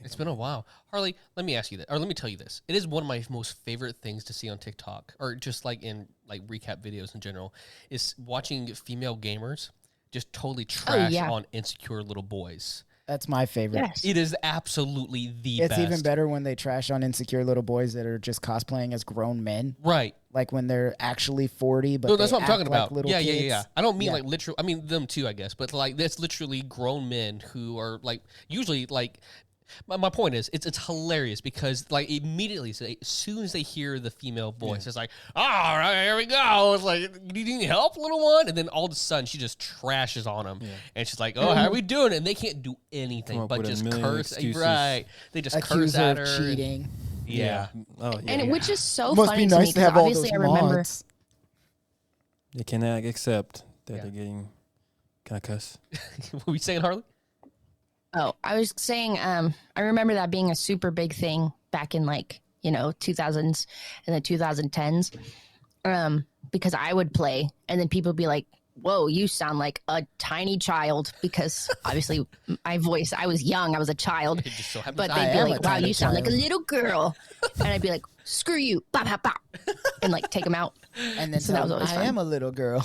It's been a while. Harley, let me ask you that, or let me tell you this. It is one of my most favorite things to see on TikTok, or just like in like recap videos in general, is watching female gamers just totally trash yeah. on insecure little boys. That's my favorite. Yes. It is absolutely the It's best. even better when they trash on insecure little boys that are just cosplaying as grown men. Right. Like when they're actually 40, but No, that's they what I'm talking act like about. little Yeah. kids. I don't mean Yeah. like literal. I mean them too, I guess. But like that's literally grown men who are like usually like. My point is, it's hilarious because like immediately, so as soon as they hear the female voice, it's like, all right, here we go. It's like, do you need help, little one? And then all of a sudden, she just trashes on them, and she's like, oh, how are we doing? And they can't do anything Come up but with a just million curse. excuses. Right? They just Accuse curse at her her. of cheating. Yeah. Oh, yeah. And which is so Must funny be to nice me to have because all obviously those I remember. mods. They cannot accept that Yeah. they're getting. Can I cuss? What were you saying, Harley? Oh, I was saying, I remember that being a super big thing back in like, 2000s and the 2010s. Because I would play and then people would be like, whoa, you sound like a tiny child because obviously my voice, I was young, I was a child, It just so happens but I they'd be am like, a wow, tiny you sound like a child. little girl. And I'd be like, screw you, bop, bop, bop, and like take them out. And then So that tell was them, always I fun. am a little girl.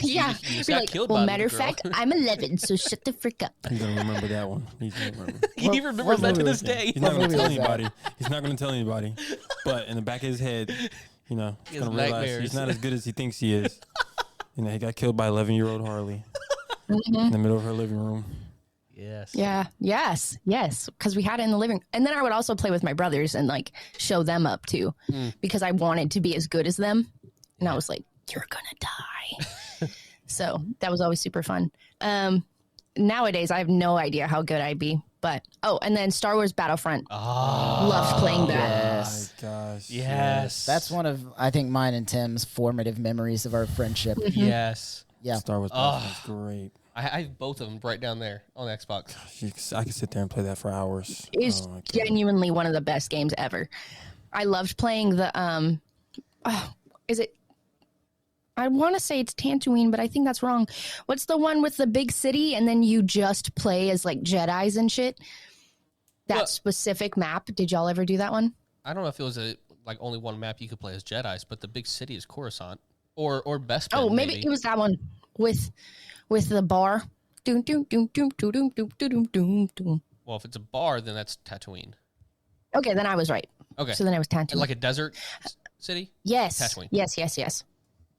Yeah. you just Be got like, killed well, by a matter of little fact, girl. I'm 11, so shut the frick up. He's gonna remember that one. He's gonna remember. He remembers what that to movie this was that? day. He's not gonna movie tell was that? anybody. He's not gonna tell anybody. But in the back of his head, he's has gonna realize nightmares. he's not as good as he thinks he is. He got killed by 11-year-old Harley in the middle of her living room. Yes. Yeah. Yes. Because we had it in the living room. And then I would also play with my brothers and like show them up too because I wanted to be as good as them. And I was like, you're going to die. So that was always super fun. Nowadays, I have no idea how good I'd be. But, and then Star Wars Battlefront. Oh, Loved playing that. Yes. My gosh. yes. That's one of, I think, mine and Tim's formative memories of our friendship. Yes. Yeah. Star Wars Battlefront's great. I have both of them right down there on Xbox. I could sit there and play that for hours. It's Oh, my God. genuinely one of the best games ever. I loved playing the, is it, I want to say it's Tatooine, but I think that's wrong. What's the one with the big city and then you just play as like Jedis and shit? That Well- specific map. Did y'all ever do that one? I don't know if it was like only one map you could play as Jedi's, but the big city is Coruscant or Bespin. Oh, maybe it was that one with the bar Doom, doom, doom, doom, doom, doom, doom, doom, doom, doom. Well, if it's a bar, then that's Tatooine. Okay, then I was right. Okay. So then I was Tatooine. And like a desert city? Yes. Tatooine. Yes.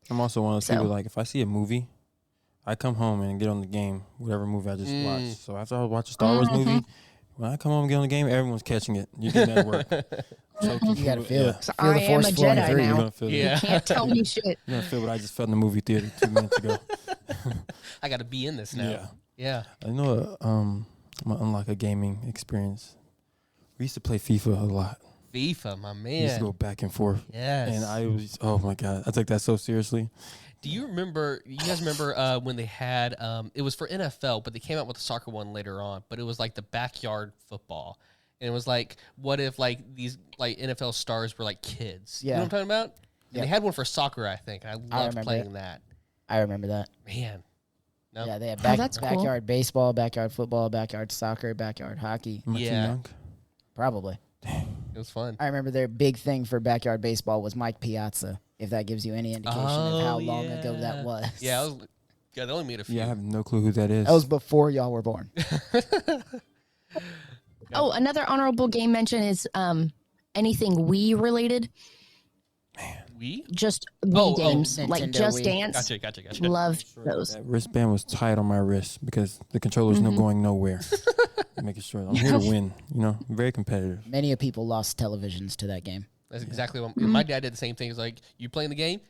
I'm also one of those So- people, like, if I see a movie, I come home and get on the game, whatever movie I just watched. So after I watch a Star Wars movie, when I come home and get on the game, everyone's catching it. You're getting at work. You gotta feel it. So Feel I the am force a flowing Jedi through You're you. gonna feel Yeah. it. Can't tell me shit. You're gonna feel what I just felt in the movie theater 2 minutes ago. I got to be in this now. Yeah. Yeah. I know. I'm gonna unlock a gaming experience. We used to play FIFA a lot. FIFA, my We used to go man. back and forth. Yes. And I was, oh my god, I take that so seriously. Do you guys remember when they had, it was for NFL, but they came out with a soccer one later on, but it was like the backyard football. And it was like, what if like these like NFL stars were like kids? You know Yeah. what I'm talking about? And Yeah. they had one for soccer, I think. And I loved remember playing it. that. I remember that. Man. No. Yeah, they had that's cool. backyard baseball, backyard football, backyard soccer, backyard hockey. Am I too Yeah. young? Probably. It was fun. I remember their big thing for backyard baseball was Mike Piazza, if that gives you any indication of how long ago that was. Yeah, they only made a few. Yeah, I have no clue who that is. That was before y'all were born. Oh, another honorable game mention is anything Wii related. We? Just Oh, Wii games. Like Nintendo Just Wii. Dance. Gotcha. Love those. That wristband was tight on my wrist because the controller's no going nowhere. Making sure I'm here to win. You know, very competitive. Many of people lost televisions to that game. That's exactly what my dad did. The same thing. He's like, you playing the game?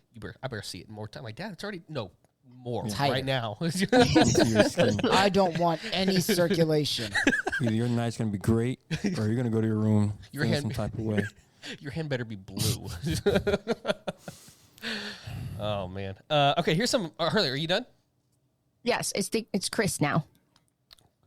I better see it more time. Like, Dad, it's already more Tighter. right now. Into your skin. I don't want any circulation. Either your night's gonna be great, or you're gonna go to your room Your feeling hand- some type of way. Your hand better be blue. Oh man. Okay, here's some. Harley, are you done? Yes, it's Chris now.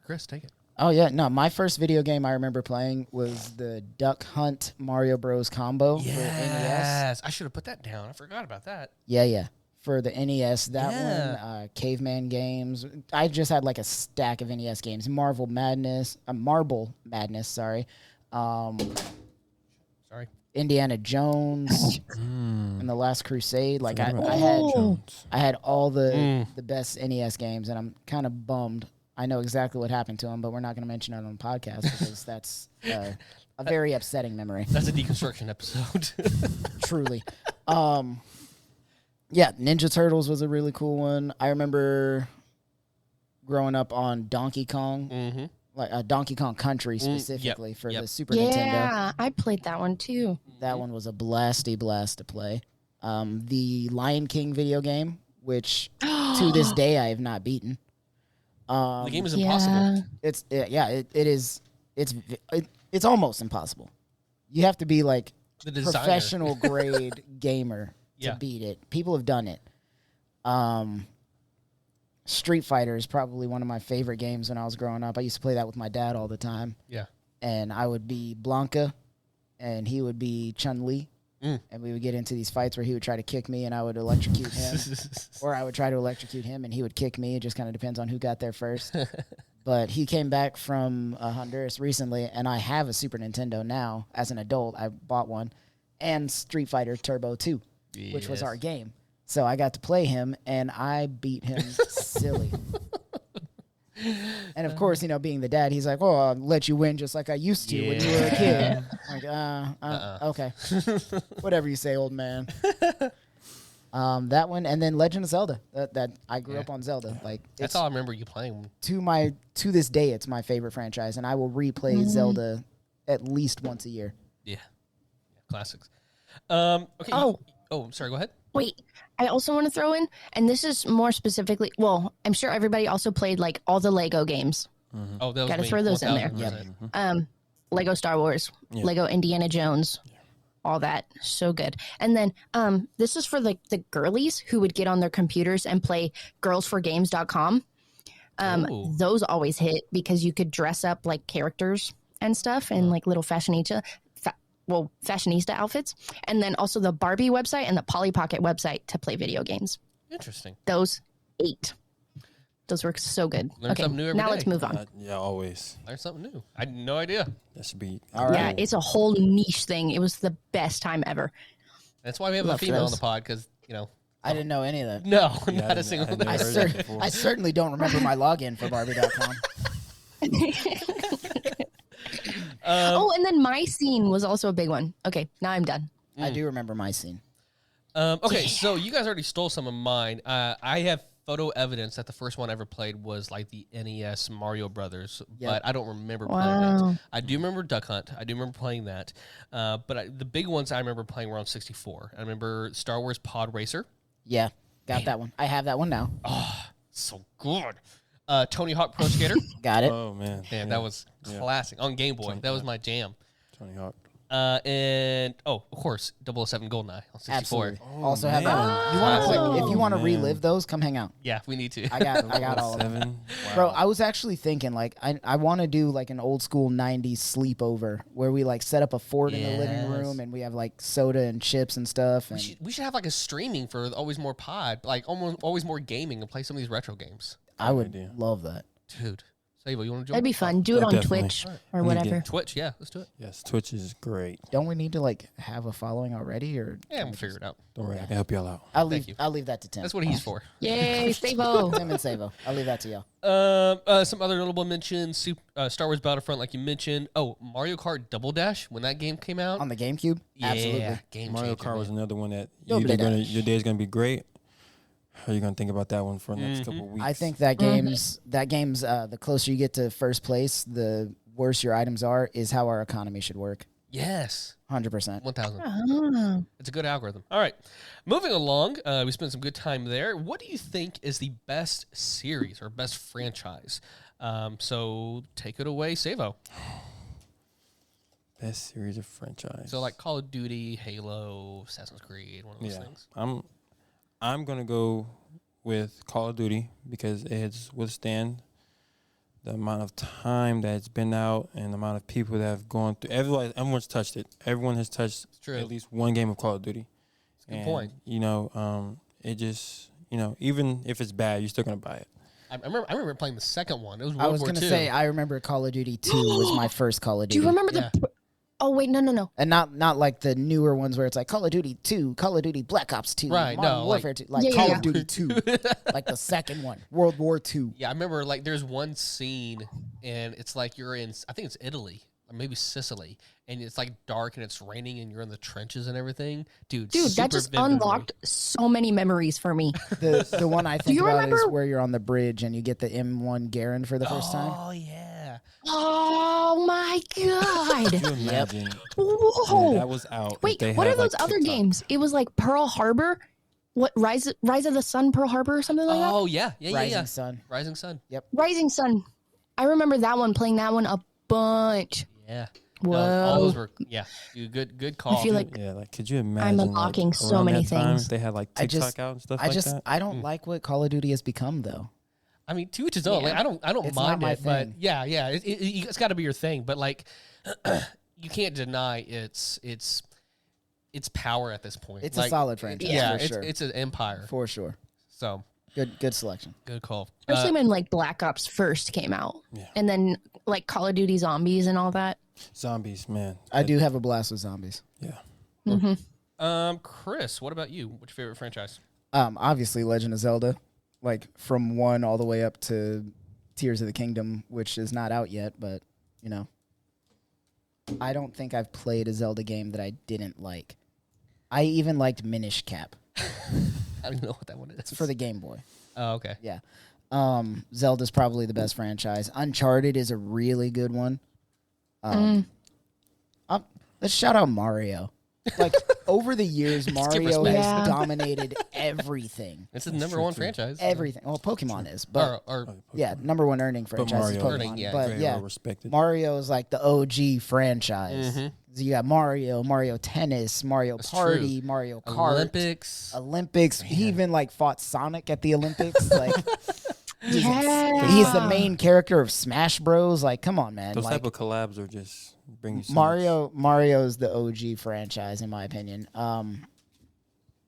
Chris, take it. Oh yeah, no. My first video game I remember playing was the Duck Hunt Mario Bros. Combo for NES. Yes, I should have put that down. I forgot about that. Yeah. For the NES, that Yeah. one, Caveman games. I just had like a stack of NES games. Marble Madness, sorry. Sorry. Indiana Jones and the Last Crusade. Like I had all the best NES games, and I'm kind of bummed. I know exactly what happened to them, but we're not going to mention it on the podcast because that's a very upsetting memory. That's a deconstruction episode. Truly. Yeah, Ninja Turtles was a really cool one. I remember growing up on Donkey Kong, Mm-hmm. like Donkey Kong Country specifically for Yep. the Super Nintendo. Yeah, I played that one too. That one was a blasty blast to play. The Lion King video game, which to this day I have not beaten. The game is impossible. It's almost impossible. You have to be like The designer. professional grade gamer Yeah. to beat it. People have done it. Street Fighter is probably one of my favorite games when I was growing up. I used to play that with my dad all the time. Yeah. And I would be Blanca, and he would be Chun-Li. And we would get into these fights where he would try to kick me, and I would electrocute him. Or I would try to electrocute him, and he would kick me. It just kind of depends on who got there first. But he came back from Honduras recently, and I have a Super Nintendo now. As an adult, I bought one. And Street Fighter Turbo 2, which was Yes. our game. So I got to play him, and I beat him silly. And of course, being the dad, he's like, "Oh, I'll let you win just like I used to when you were a kid." Like, okay, whatever you say, old man. That one, and then Legend of Zelda. That I grew up on Zelda. Like That's it's all I remember you playing. to this day, it's my favorite franchise, and I will replay Zelda at least once a year. Yeah. Classics. Okay. Oh. I'm sorry. Go ahead. Wait, I also want to throw in, and this is more specifically, well, I'm sure everybody also played like all the Lego games. Oh, that was Gotta me. throw those in there. 1000%. Lego Star Wars, Lego Indiana Jones, all that. So good. And then this is for like the girlies who would get on their computers and play girlsforgames.com. Ooh. Those always hit because you could dress up like characters and stuff and like little fashionista outfits. And then also the Barbie website and the Polly Pocket website to play video games. Interesting. Those 8. Those were so good. Learn Okay, something new every now day. let's move on. Yeah, always. Learn something new. I had no idea. That should be. All Yeah, right. it's a whole niche thing. It was the best time ever. That's why we have a Love female on those. the pod because I didn't know any of that. No, Yeah, not a single I thing. never heard that before. I certainly don't remember my login for Barbie.com. Oh, and then my scene was also a big one. Okay, now I'm done. I do remember my scene. Okay, so you guys already stole some of mine. I have photo evidence that the first one I ever played was like the NES Mario Brothers, but I don't remember playing Wow. it. I do remember Duck Hunt. I do remember playing that. But the big ones I remember playing were on 64. I remember Star Wars Pod Racer. Yeah, got that one. I have that one now. So good. Tony Hawk Pro Skater. Got it. Oh man, Man, that was classic. On Game Boy. Tony- That was my jam. Tony Hawk. And, of course, 007 GoldenEye on 64. Absolutely. Oh, Also have that man. one. You want Oh. if you want to Man. relive those, come hang out. Yeah, we need to. I got all of them. 7. Wow. Bro, I was actually thinking like I want to do like an old school 90s sleepover where we like set up a fort in the living Yes. room and we have like soda and chips and stuff and We should have like a streaming for Always More Pod, like always more gaming and play some of these retro games. I would idea. love that. Dude, Savo, you want to join? That'd be fun. Do it on definitely. Twitch or Let me whatever. get- Twitch, yeah, let's do it. Yes, Twitch is great. Don't we need to like have a following already or Yeah, we'll figure it out. Don't worry, I can help y'all out. I'll Thank you. leave that to Tim. That's what he's for. Yay, Savo. Tim and Savo. I'll leave that to y'all. Some other notable mentions: Star Wars Battlefront, like you mentioned. Oh, Mario Kart Double Dash when that game came out. On the GameCube? Yeah, Absolutely. game Mario changer, Kart was man. another one that Double your day is gonna be great. Or you're gonna think about that one for the next couple of weeks. I think that game's the closer you get to first place, the worse your items are, is how our economy should work. Yes, 100%. 1,000. Ah. It's a good algorithm. All right, moving along. We spent some good time there. What do you think is the best series or best franchise? So take it away, Savo. best series of franchise. So like Call of Duty, Halo, Assassin's Creed, one of those things. I'm gonna go with Call of Duty because it has withstand the amount of time that it's been out and the amount of people that have gone through. Everyone's touched it. Everyone has touched true. at least one game of Call of Duty. That's a good point. You know, it just even if it's bad, you're still gonna buy it. I remember playing the second one. It was I World was War going to II. say, I remember Call of Duty 2 was my first Call of Do Duty. you remember Yeah. the? Oh wait, no. And not like the newer ones where it's like Call of Duty 2, Call of Duty Black Ops 2, Right, Modern no, Warfare 2. Like Yeah, Call yeah. of Duty 2, like the second one, World War 2. Yeah, I remember like there's one scene and it's like you're in, I think it's Italy or maybe Sicily, and it's like dark and it's raining and you're in the trenches and everything. Dude, Dude, super that just vivid memory. unlocked so many memories for me. The one I think you about is remember- where you're on the bridge and you get the M1 Garand for the first time. Oh yeah. Oh my god! Can you imagine Whoa! when that was out? if Wait, they what had, are those like, other TikTok? games? It was like Pearl Harbor. What Rise of the Sun, Pearl Harbor, or something like that. Oh yeah, yeah, Rising yeah. Sun. Rising Sun. Rising Sun. I remember that one. Playing that one a bunch. Yeah. Whoa! No, all those were dude, good call. I feel like Yeah, like could you imagine? unlocking like, so around many that time, things. They had like I TikTok just- out and stuff I like just that. I don't like what Call of Duty has become though. I mean, to each his own. Like, I don't It's not mind my it, but thing. yeah, it's got to be your thing. But like, you can't deny its power at this point. It's Like, a solid franchise. Yeah, for sure. it's an empire. For sure. So Good selection. good call. especially when like Black Ops first came out, Yeah. and then like Call of Duty Zombies and all that. Zombies, man. I do have a blast with zombies. Yeah. Chris, what about you? What's your favorite franchise? Obviously Legend of Zelda, like from 1 all the way up to Tears of the Kingdom, which is not out yet, but you know, I don't think I've played a Zelda game that I didn't like. I even liked Minish Cap I don't even know what that one is. for the Game Boy. Oh, okay. Yeah. Zelda's probably the best franchise. Uncharted is a really good one. Let's shout out Mario. Like over the years, Mario has Yeah. dominated everything. It's the number one franchise. Everything. Well, Pokemon is, but Or yeah, number one earning franchise is Mario- Pokemon. Earning, yeah, but Very yeah, well respected. Mario is like the OG franchise. Mm-hmm. So you got Mario Tennis, Mario That's Party, true. Mario Kart, Olympics. He even like fought Sonic at the Olympics. Like Yeah. he's the main character of Smash Bros. Like, come on, man. Those Like, type of collabs are just bring you so Mario's the OG franchise in my opinion.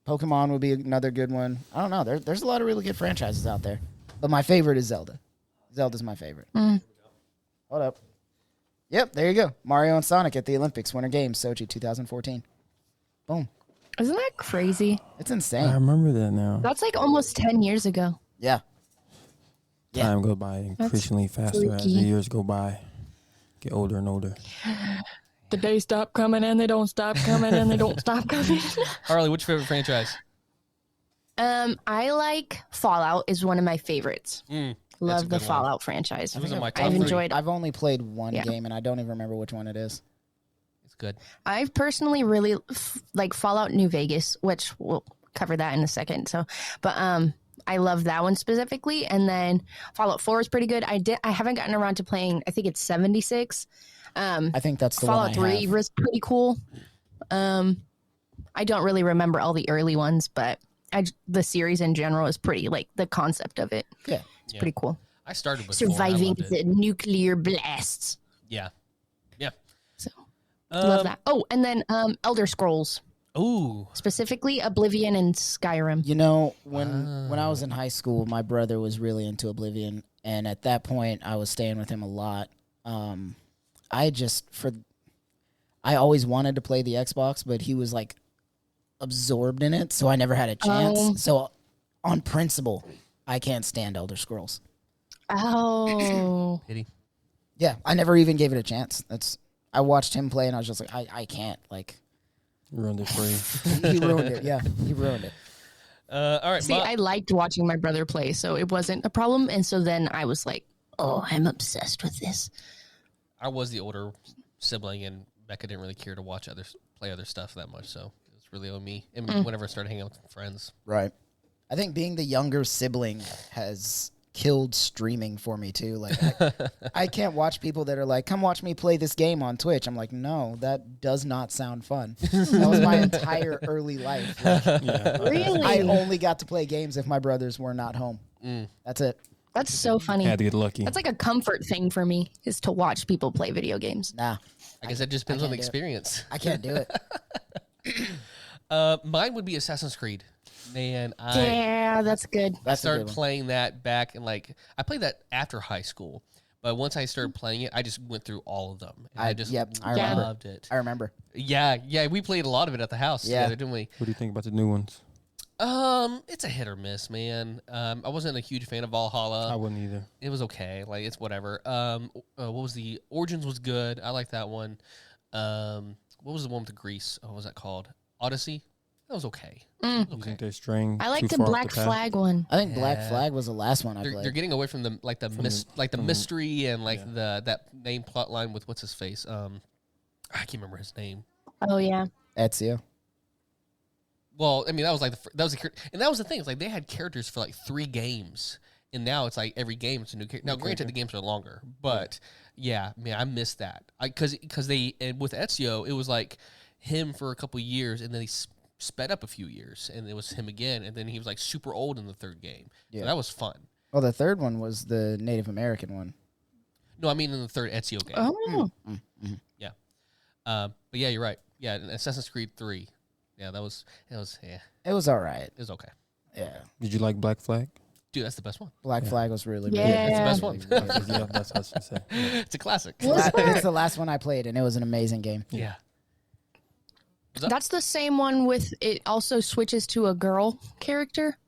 Pokemon would be another good one. I don't know. There's a lot of really good franchises out there, but my favorite is Zelda. Zelda's my favorite. Hold up. Yep, there you go. Mario and Sonic at the Olympics Winter Games, Sochi 2014. Boom. Isn't that crazy? It's I insane. remember that now. That's like almost 10 years ago. Yeah. Yeah. Time goes by increasingly faster as the freaky. years go by. Get older and older. The days stop coming and they don't stop coming and they don't stop coming. Harley, what's your favorite franchise? I like Fallout is one of my favorites. That's a Love the good one. Fallout franchise. Those are my top I've three. enjoyed. I've only played one Yeah. game, and I don't even remember which one it is. It's good. I've personally really like Fallout New Vegas, which we'll cover that in a second. So, but I love that one specifically, and then Fallout 4 is pretty good. I haven't gotten around to playing. I think it's 76. I think that's the Fallout one I 3 have. was pretty cool. I don't really remember all the early ones, but the series in general is pretty, like the concept of it. Yeah. It's pretty cool. I started with 4 and I Surviving loved it. the nuclear blasts. Yeah. Yeah. So love that. Oh, and then Elder Scrolls, Ooh. specifically Oblivion and Skyrim. You know, when I was in high school, my brother was really into Oblivion, and at that point, I was staying with him a lot. I always wanted to play the Xbox, but he was like absorbed in it, so I never had a chance. Oh. So, on principle, I can't stand Elder Scrolls. Oh, Pity. Yeah, I never even gave it a chance. I watched him play, and I was just like, I can't. Like, Ruined it for you. he ruined it. Yeah, he ruined it. All right. see, I liked watching my brother play, so it wasn't a problem. And so then I was like, oh, I'm obsessed with this. I was the older sibling, and Becca didn't really care to watch others play other stuff that much, so it was really on me. And whenever I started hanging out with friends, Right. I think being the younger sibling has killed streaming for me too. Like I can't watch people that are like, come watch me play this game on Twitch. I'm like, no, that does not sound fun. That was my entire early life. Like, Really? I only got to play games if my brothers were not home. That's it. That's so funny. Had to get lucky. That's like a comfort thing for me, is to watch people play video games. Nah, I guess that just depends on the can't do it. experience. I can't do it. Mine would be Assassin's Creed. Man, I Yeah, that's good. That's a started good one. playing that back in I played that after high school, but once I started playing it, I just went through all of them. And I just I remember. loved it. I remember. Yeah, we played a lot of it at the house Yeah. together, didn't we? What do you think about the new ones? It's a hit or miss, man. I wasn't a huge fan of Valhalla. I wouldn't either. It was okay. Like, it's whatever. What was the Origins was good. I like that one. What was the one with Greece? What was that called? Odyssey? That was okay. You think they're straying? I like too the far off Black path? Flag one. I think Black Flag was the last one I They're played. getting away from the mystery and that main plot line with what's his face. I can't remember his name. Oh, yeah. Ezio. Well, I mean, that was the thing. It's like they had characters for like 3 games, and now it's like every game it's a new character. Now, granted, the games are longer, but yeah, man, I missed that. Because with Ezio, it was like him for a couple years, and then he sped up a few years, and it was him again, and then he was like super old in the 3rd game. Yeah, so that was fun. Well, the third one was the Native American one. No, I mean in the 3rd Ezio game. Oh. Yeah, but yeah, you're right. Yeah, and Assassin's Creed 3. Yeah, it was It was all right. it was okay. Yeah. Did you like Black Flag? Dude, that's the best one. Black Flag was really Yeah. good. That's the best one. Yeah, that's what I was gonna say. It's a classic. It's the last one I played, and it was an amazing game. Yeah. That's the same one with it also switches to a girl character.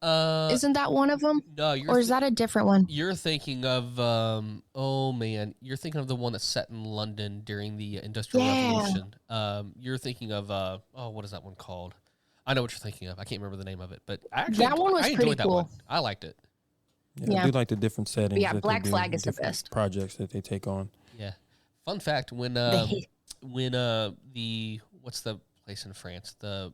Isn't that one of them? No, you're Or is that a different one? you're thinking of you're thinking of the one that's set in London during the Industrial Yeah. Revolution. You're thinking of what is that one called? I know what you're thinking of. I can't remember the name of it, but I actually That one was I enjoyed pretty that cool. one. I liked it. Yeah. I do like the different settings. Yeah, that they Black do, Flag is the different best. projects that they take on. Yeah. Fun fact: when the what's the place in France, the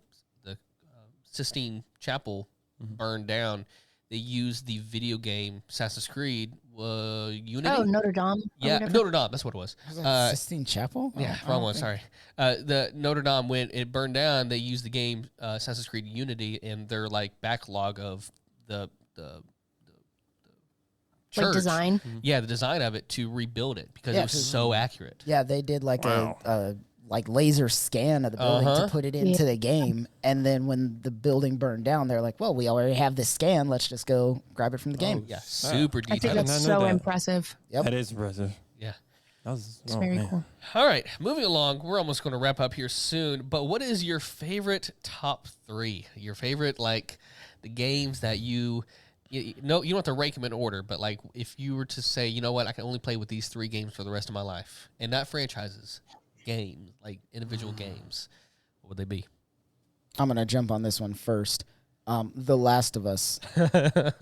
Sistine Chapel burned down, they used the video game Assassin's Creed Unity. Oh, Notre Dame. or Yeah, whatever. Notre Dame. That's what it was. Was that Sistine Chapel? Yeah, Oh, wrong oh, one. Sorry. The Notre Dame, when it burned down, they used the game Assassin's Creed Unity in their like backlog of the Like church. design. Yeah, the design of it to rebuild it because Yeah, it was so accurate. Yeah, they did like a like laser scan of the building Uh-huh. to put it into the game, and then when the building burned down, they're like, "Well, we already have this scan. Let's just go grab it from the game." Yeah, super I think detailed. that's I know so that. impressive. Yep. That is impressive. Yeah. It's very cool. All right, moving along. We're almost going to wrap up here soon. But what is your favorite top 3? Your favorite, like, the games that you don't have to rank them in order, but, like, if you were to say, you know what, I can only play with these 3 games for the rest of my life, and not franchises, games, like individual games, what would they be? I'm going to jump on this one first. The Last of Us,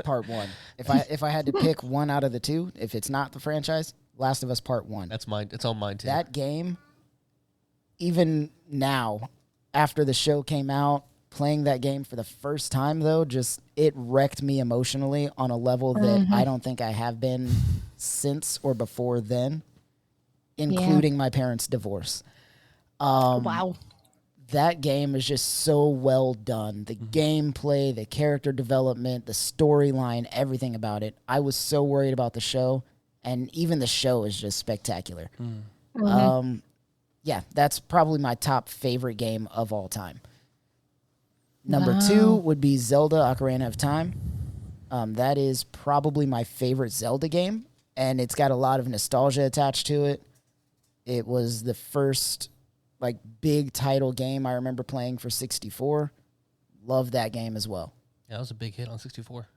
Part 1. If I had to pick one out of the 2, if it's not the franchise, Last of Us Part 1. That's mine. It's on mine, too. That game, even now, after the show came out, playing that game for the first time, though, just it wrecked me emotionally on a level that I don't think I have been since or before then, including my parents' divorce. Wow. That game is just so well done. The gameplay, the character development, the storyline, everything about it. I was so worried about the show, and even the show is just spectacular. Yeah, that's probably my top favorite game of all time. Number 2 would be Zelda Ocarina of Time. That is probably my favorite Zelda game, and it's got a lot of nostalgia attached to it. It was the first like big title game I remember playing for 64. Love that game as well. Yeah, that was a big hit on 64.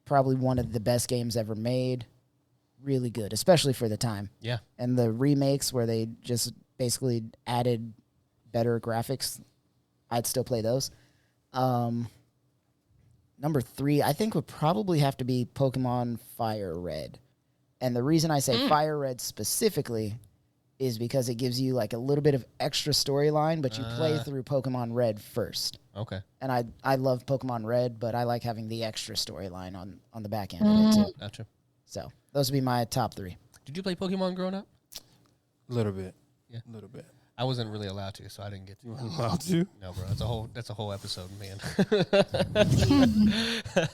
Probably one of the best games ever made. Really good, especially for the time. Yeah. And the remakes where they just basically added better graphics, I'd still play those. Number 3, I think would probably have to be Pokemon Fire Red. And the reason I say Fire Red specifically is because it gives you like a little bit of extra storyline, but you play through Pokemon Red first. Okay. And I love Pokemon Red, but I like having the extra storyline on the back end of it too. Gotcha. So those would be my top 3. Did you play Pokemon growing up? A little bit. Yeah. A little bit. I wasn't really allowed to, so I didn't get to. You weren't allowed to? No, bro. That's a whole episode, man.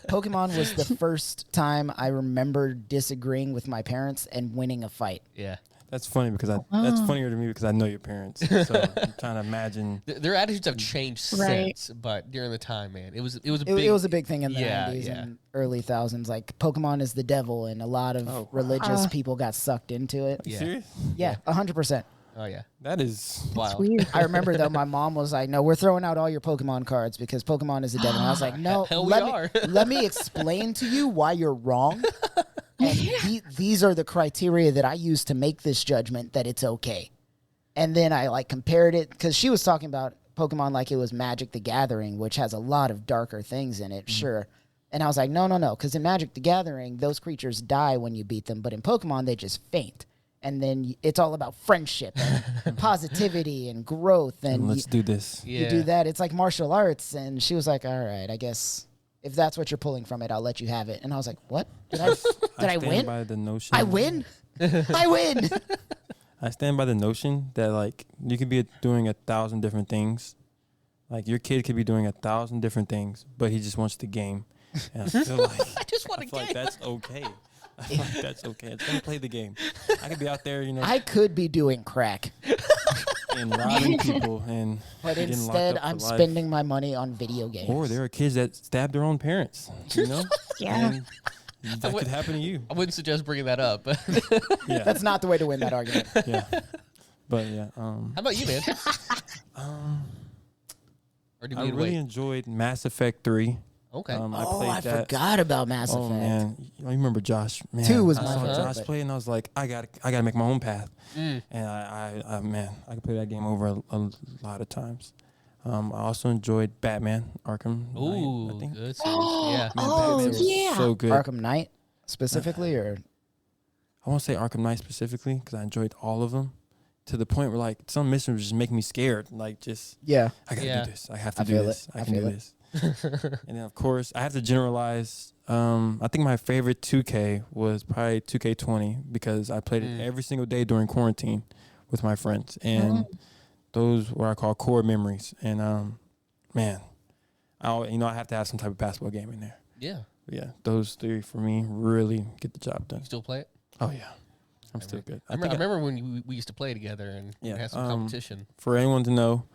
Pokemon was the first time I remember disagreeing with my parents and winning a fight. Yeah. That's funny because that's funnier to me because I know your parents. So I'm trying to imagine. Their attitudes have changed since, but during the time, man, it was a big. It was a big thing in the Yeah, 90s yeah. and early thousands. Like Pokemon is the devil, and a lot of religious people got sucked into it. Yeah. Serious? Yeah, 100%. Oh yeah. That is Wow. Weird. I remember though, my mom was like, "No, we're throwing out all your Pokemon cards because Pokemon is the devil." And I was like, "No, Hell we are." let me explain to you why you're wrong. And these are the criteria that I use to make this judgment that it's okay." And then I like compared it because she was talking about Pokemon like it was Magic the Gathering, which has a lot of darker things in it, sure. And I was like, no, because in Magic the Gathering, those creatures die when you beat them, but in Pokemon, they just faint. And then it's all about friendship and positivity and growth. And let's do this. you do that. It's like martial arts. And she was like, all right, I guess if that's what you're pulling from it, I'll let you have it. And I was like, what? Did I stand win? by the notion. I win? I win. I stand by the notion that like you could be doing 1,000 different things. Like your kid could be doing 1,000 different things, but he just wants the game. And I feel like I just want a feel game. like that's okay. I feel like that's okay. It's gonna play the game. I could be out there, I could be doing crack. and robbing people and But getting locked instead, up for I'm life. spending my money on video games. Or there are kids that stab their own parents. You know? Yeah. And that could happen to you. I wouldn't suggest bringing that up. But Yeah. That's not the way to win that argument. Yeah. But yeah. how about you, man? Or do we I need to really wait? enjoyed Mass Effect 3. Okay. I forgot about Mass Effect. Oh man, you remember Josh? Man, 2 was I my saw favorite, Josh but- play, and I was like, I gotta make my own path. And I man, I could play that game over a lot of times. I also enjoyed Batman Arkham Knight, I Ooh, think. good series. Yeah. Man, Oh, Batman was yeah. so good. Arkham Knight specifically, or I won't say Arkham Knight specifically because I enjoyed all of them to the point where like some missions was just making me scared. Like just yeah, I gotta Yeah. do this. I have to I do feel this. it. I I can do feel it. this. And then of course I have to generalize. I think my favorite 2K was probably 2K20 because I played it every single day during quarantine with my friends, and those were I call core memories. And man, I have to have some type of basketball game in there. Yeah. Yeah, those 3 for me really get the job done. You still play it? Oh yeah, I'm still good. I remember when we used to play together and we had some competition. For anyone to know,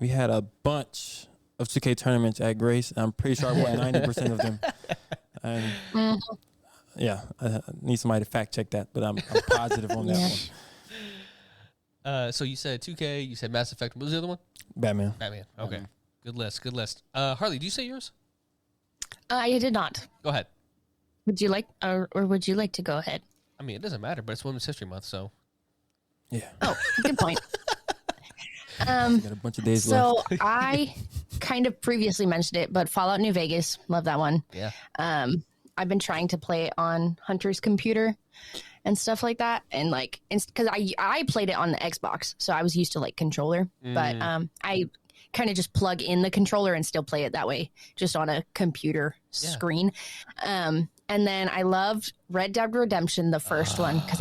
we had a bunch of 2K tournaments at Grace. And I'm pretty sure I won 90% of them. And Yeah, I need somebody to fact check that, but I'm positive on that one. So you said 2K, you said Mass Effect. What was the other one? Batman. Batman. Okay. Batman. Good list. Harley, do you say yours? I did not. Go ahead. Would you like, or would you like to go ahead? I mean, it doesn't matter, but it's Women's History Month, so. Yeah. Oh, good point. Got a bunch of days left. So I kind of previously mentioned it, but Fallout New Vegas, love that one. Yeah. I've been trying to play it on Hunter's computer and stuff like that, and like because I played it on the Xbox, so I was used to like controller, but I kind of just plug in the controller and still play it that way, just on a computer screen. And then I loved Red Dead Redemption, the first one, because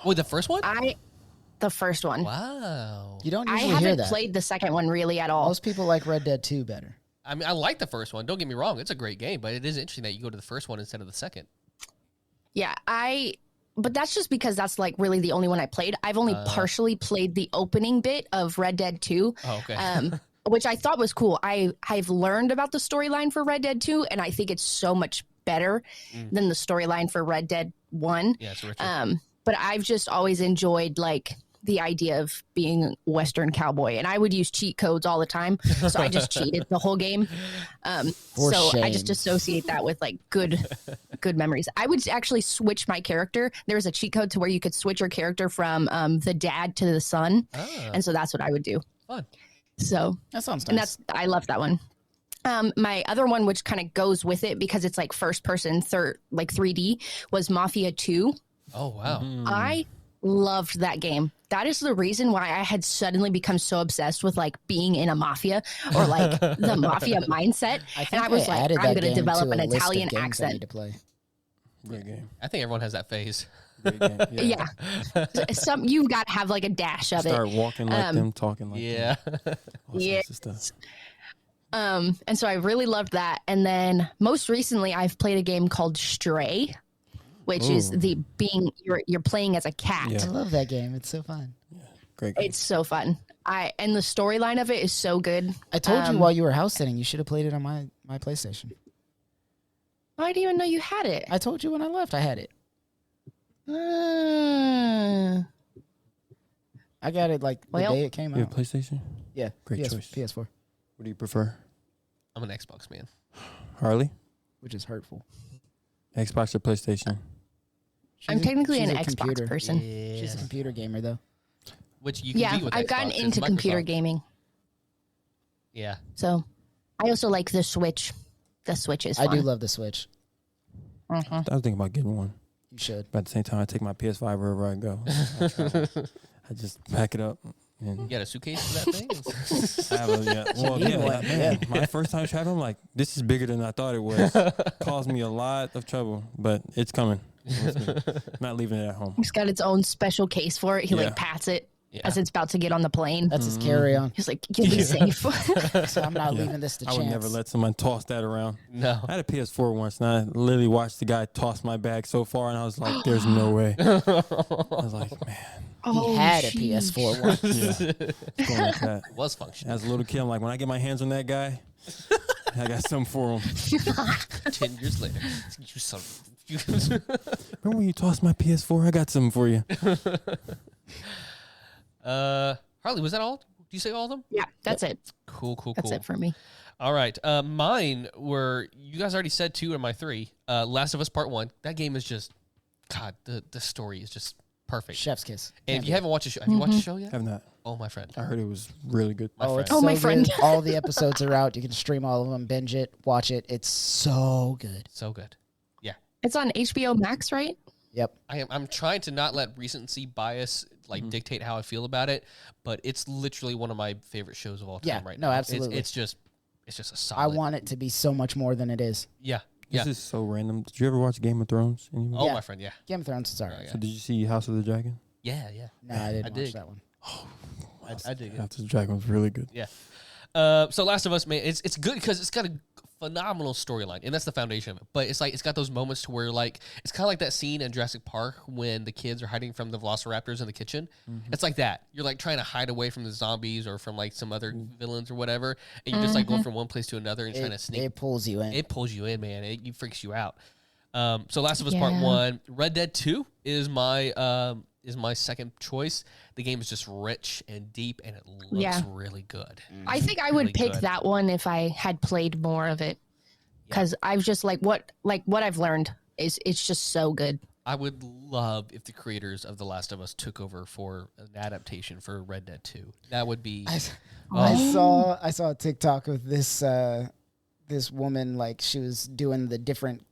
Wait, the first one? the first one. Wow. You don't I usually hear haven't that. played the second one really at all. Most people like Red Dead 2 better. I mean, I like the first one. Don't get me wrong. It's a great game, but it is interesting that you go to the first one instead of the second. Yeah, but that's just because that's like really the only one I played. I've only partially played the opening bit of Red Dead 2. Oh, okay. Which I thought was cool. I've learned about the storyline for Red Dead 2, and I think it's so much better than the storyline for Red Dead 1. Yeah, it's richer. But I've just always enjoyed like the idea of being a Western cowboy, and I would use cheat codes all the time. So I just cheated the whole game. For so shame. I just associate that with like good memories. I would actually switch my character. There was a cheat code to where you could switch your character from the dad to the son. And so that's what I would do. Fun. So That sounds and nice. I love that one. My other one, which kind of goes with it because it's like first person, like 3D, was Mafia 2. Oh, wow. I loved that game. That is the reason why I had suddenly become so obsessed with like being in a mafia or like the mafia mindset. And I was like, added I'm that going to game develop to an a list of Italian games I accent. need to play. Great game. I think everyone has that phase. Great game. Yeah. You've got to have like a dash of Start it. walking like them, talking like Yeah. them. All Yeah. sorts of stuff. And so I really loved that. And then most recently I've played a game called Stray, which is you're playing as a cat. Yeah. I love that game. It's so fun. Great game. It's so fun. And the storyline of it is so good. I told you while you were house sitting, you should have played it on my PlayStation. I didn't even know you had it. I told you when I left, I had it. I got it like the Well, day it came You have out. a PlayStation? Yeah, Great choice. PS4, What do you prefer? I'm an Xbox man. Harley? which is hurtful. Xbox or PlayStation? I'm technically she's an a Xbox computer. person. She's a computer gamer, though. Which you can Yeah, be with I've Xbox. gotten It's into computer Microsoft. gaming. Yeah. So I also like the Switch. The Switch is fun. I do love the Switch. I was thinking about getting one. You should. But at the same time, I take my PS5 wherever I go. I just pack it up. And You got a suitcase for that thing? I have a, yeah. Well, need yeah, one, man, yeah. my first time traveling, I'm like, this is bigger than I thought it was. Caused me a lot of trouble, but it's coming. Not leaving it at home. It's got its own special case for it. He Yeah. like pats it Yeah. as it's about to get on the plane. That's his carry-on. He's like, you'll be safe. So I'm not leaving this to I chance. would never let someone toss that around. No. I had a PS4 once, and I literally watched the guy toss my bag so far, and I was like, there's no way. I was like, man, He had a PS4 once. yeah. It's going like that. It was functioning. As a little kid, I'm like, when I get my hands on that guy, I got something for him. 10 years later. You son of- you- Remember when you tossed my PS4? I got something for you. Harley, was that all? Did you say all of them? Yeah, that's it. Cool. That's it for me. All right. Mine were, you guys already said 2 of my 3. Last of Us Part 1. That game is just, God, the story is just perfect. Chef's kiss. And if you haven't watched the show, have you watched the show yet? Have not. Oh, my friend. I heard it was really good. My friend. It's Oh, my so friend. good. All the episodes are out. You can stream all of them, binge it, watch it. It's so good. So good. Yeah. It's on HBO Max, right? Yep. I'm trying to not let recency bias dictate how I feel about it, but it's literally one of my favorite shows of all time Yeah, right no, now. absolutely. It's just a solid. I want it to be so much more than it is. Yeah. This is so random. Did you ever watch Game of Thrones? Anybody? Oh, Yeah. my friend. Yeah. Game of Thrones is alright. So did you see House of the Dragon? Yeah. No, I didn't I watch dig. that one. I dig it. House of the Dragon was really good. Yeah. So Last of Us, man, it's good because it's got a phenomenal storyline, and that's the foundation of it. But it's got those moments to where like it's kind of like that scene in Jurassic Park when the kids are hiding from the velociraptors in the kitchen. It's like that. You're like trying to hide away from the zombies or from like some other villains or whatever, and you're just like going from one place to another and trying to sneak. It pulls you in. It pulls you in, man. It freaks you out. So Last of Us Part Yeah. 1. Red Dead 2 is my second choice. The game is just rich and deep, and it looks really good. I think I would Really pick good. that one if I had played more of it, because I've just what I've learned is it's just so good. I would love if the creators of The Last of Us took over for an adaptation for Red Dead 2. That would be. I saw a TikTok of this woman, like she was doing the different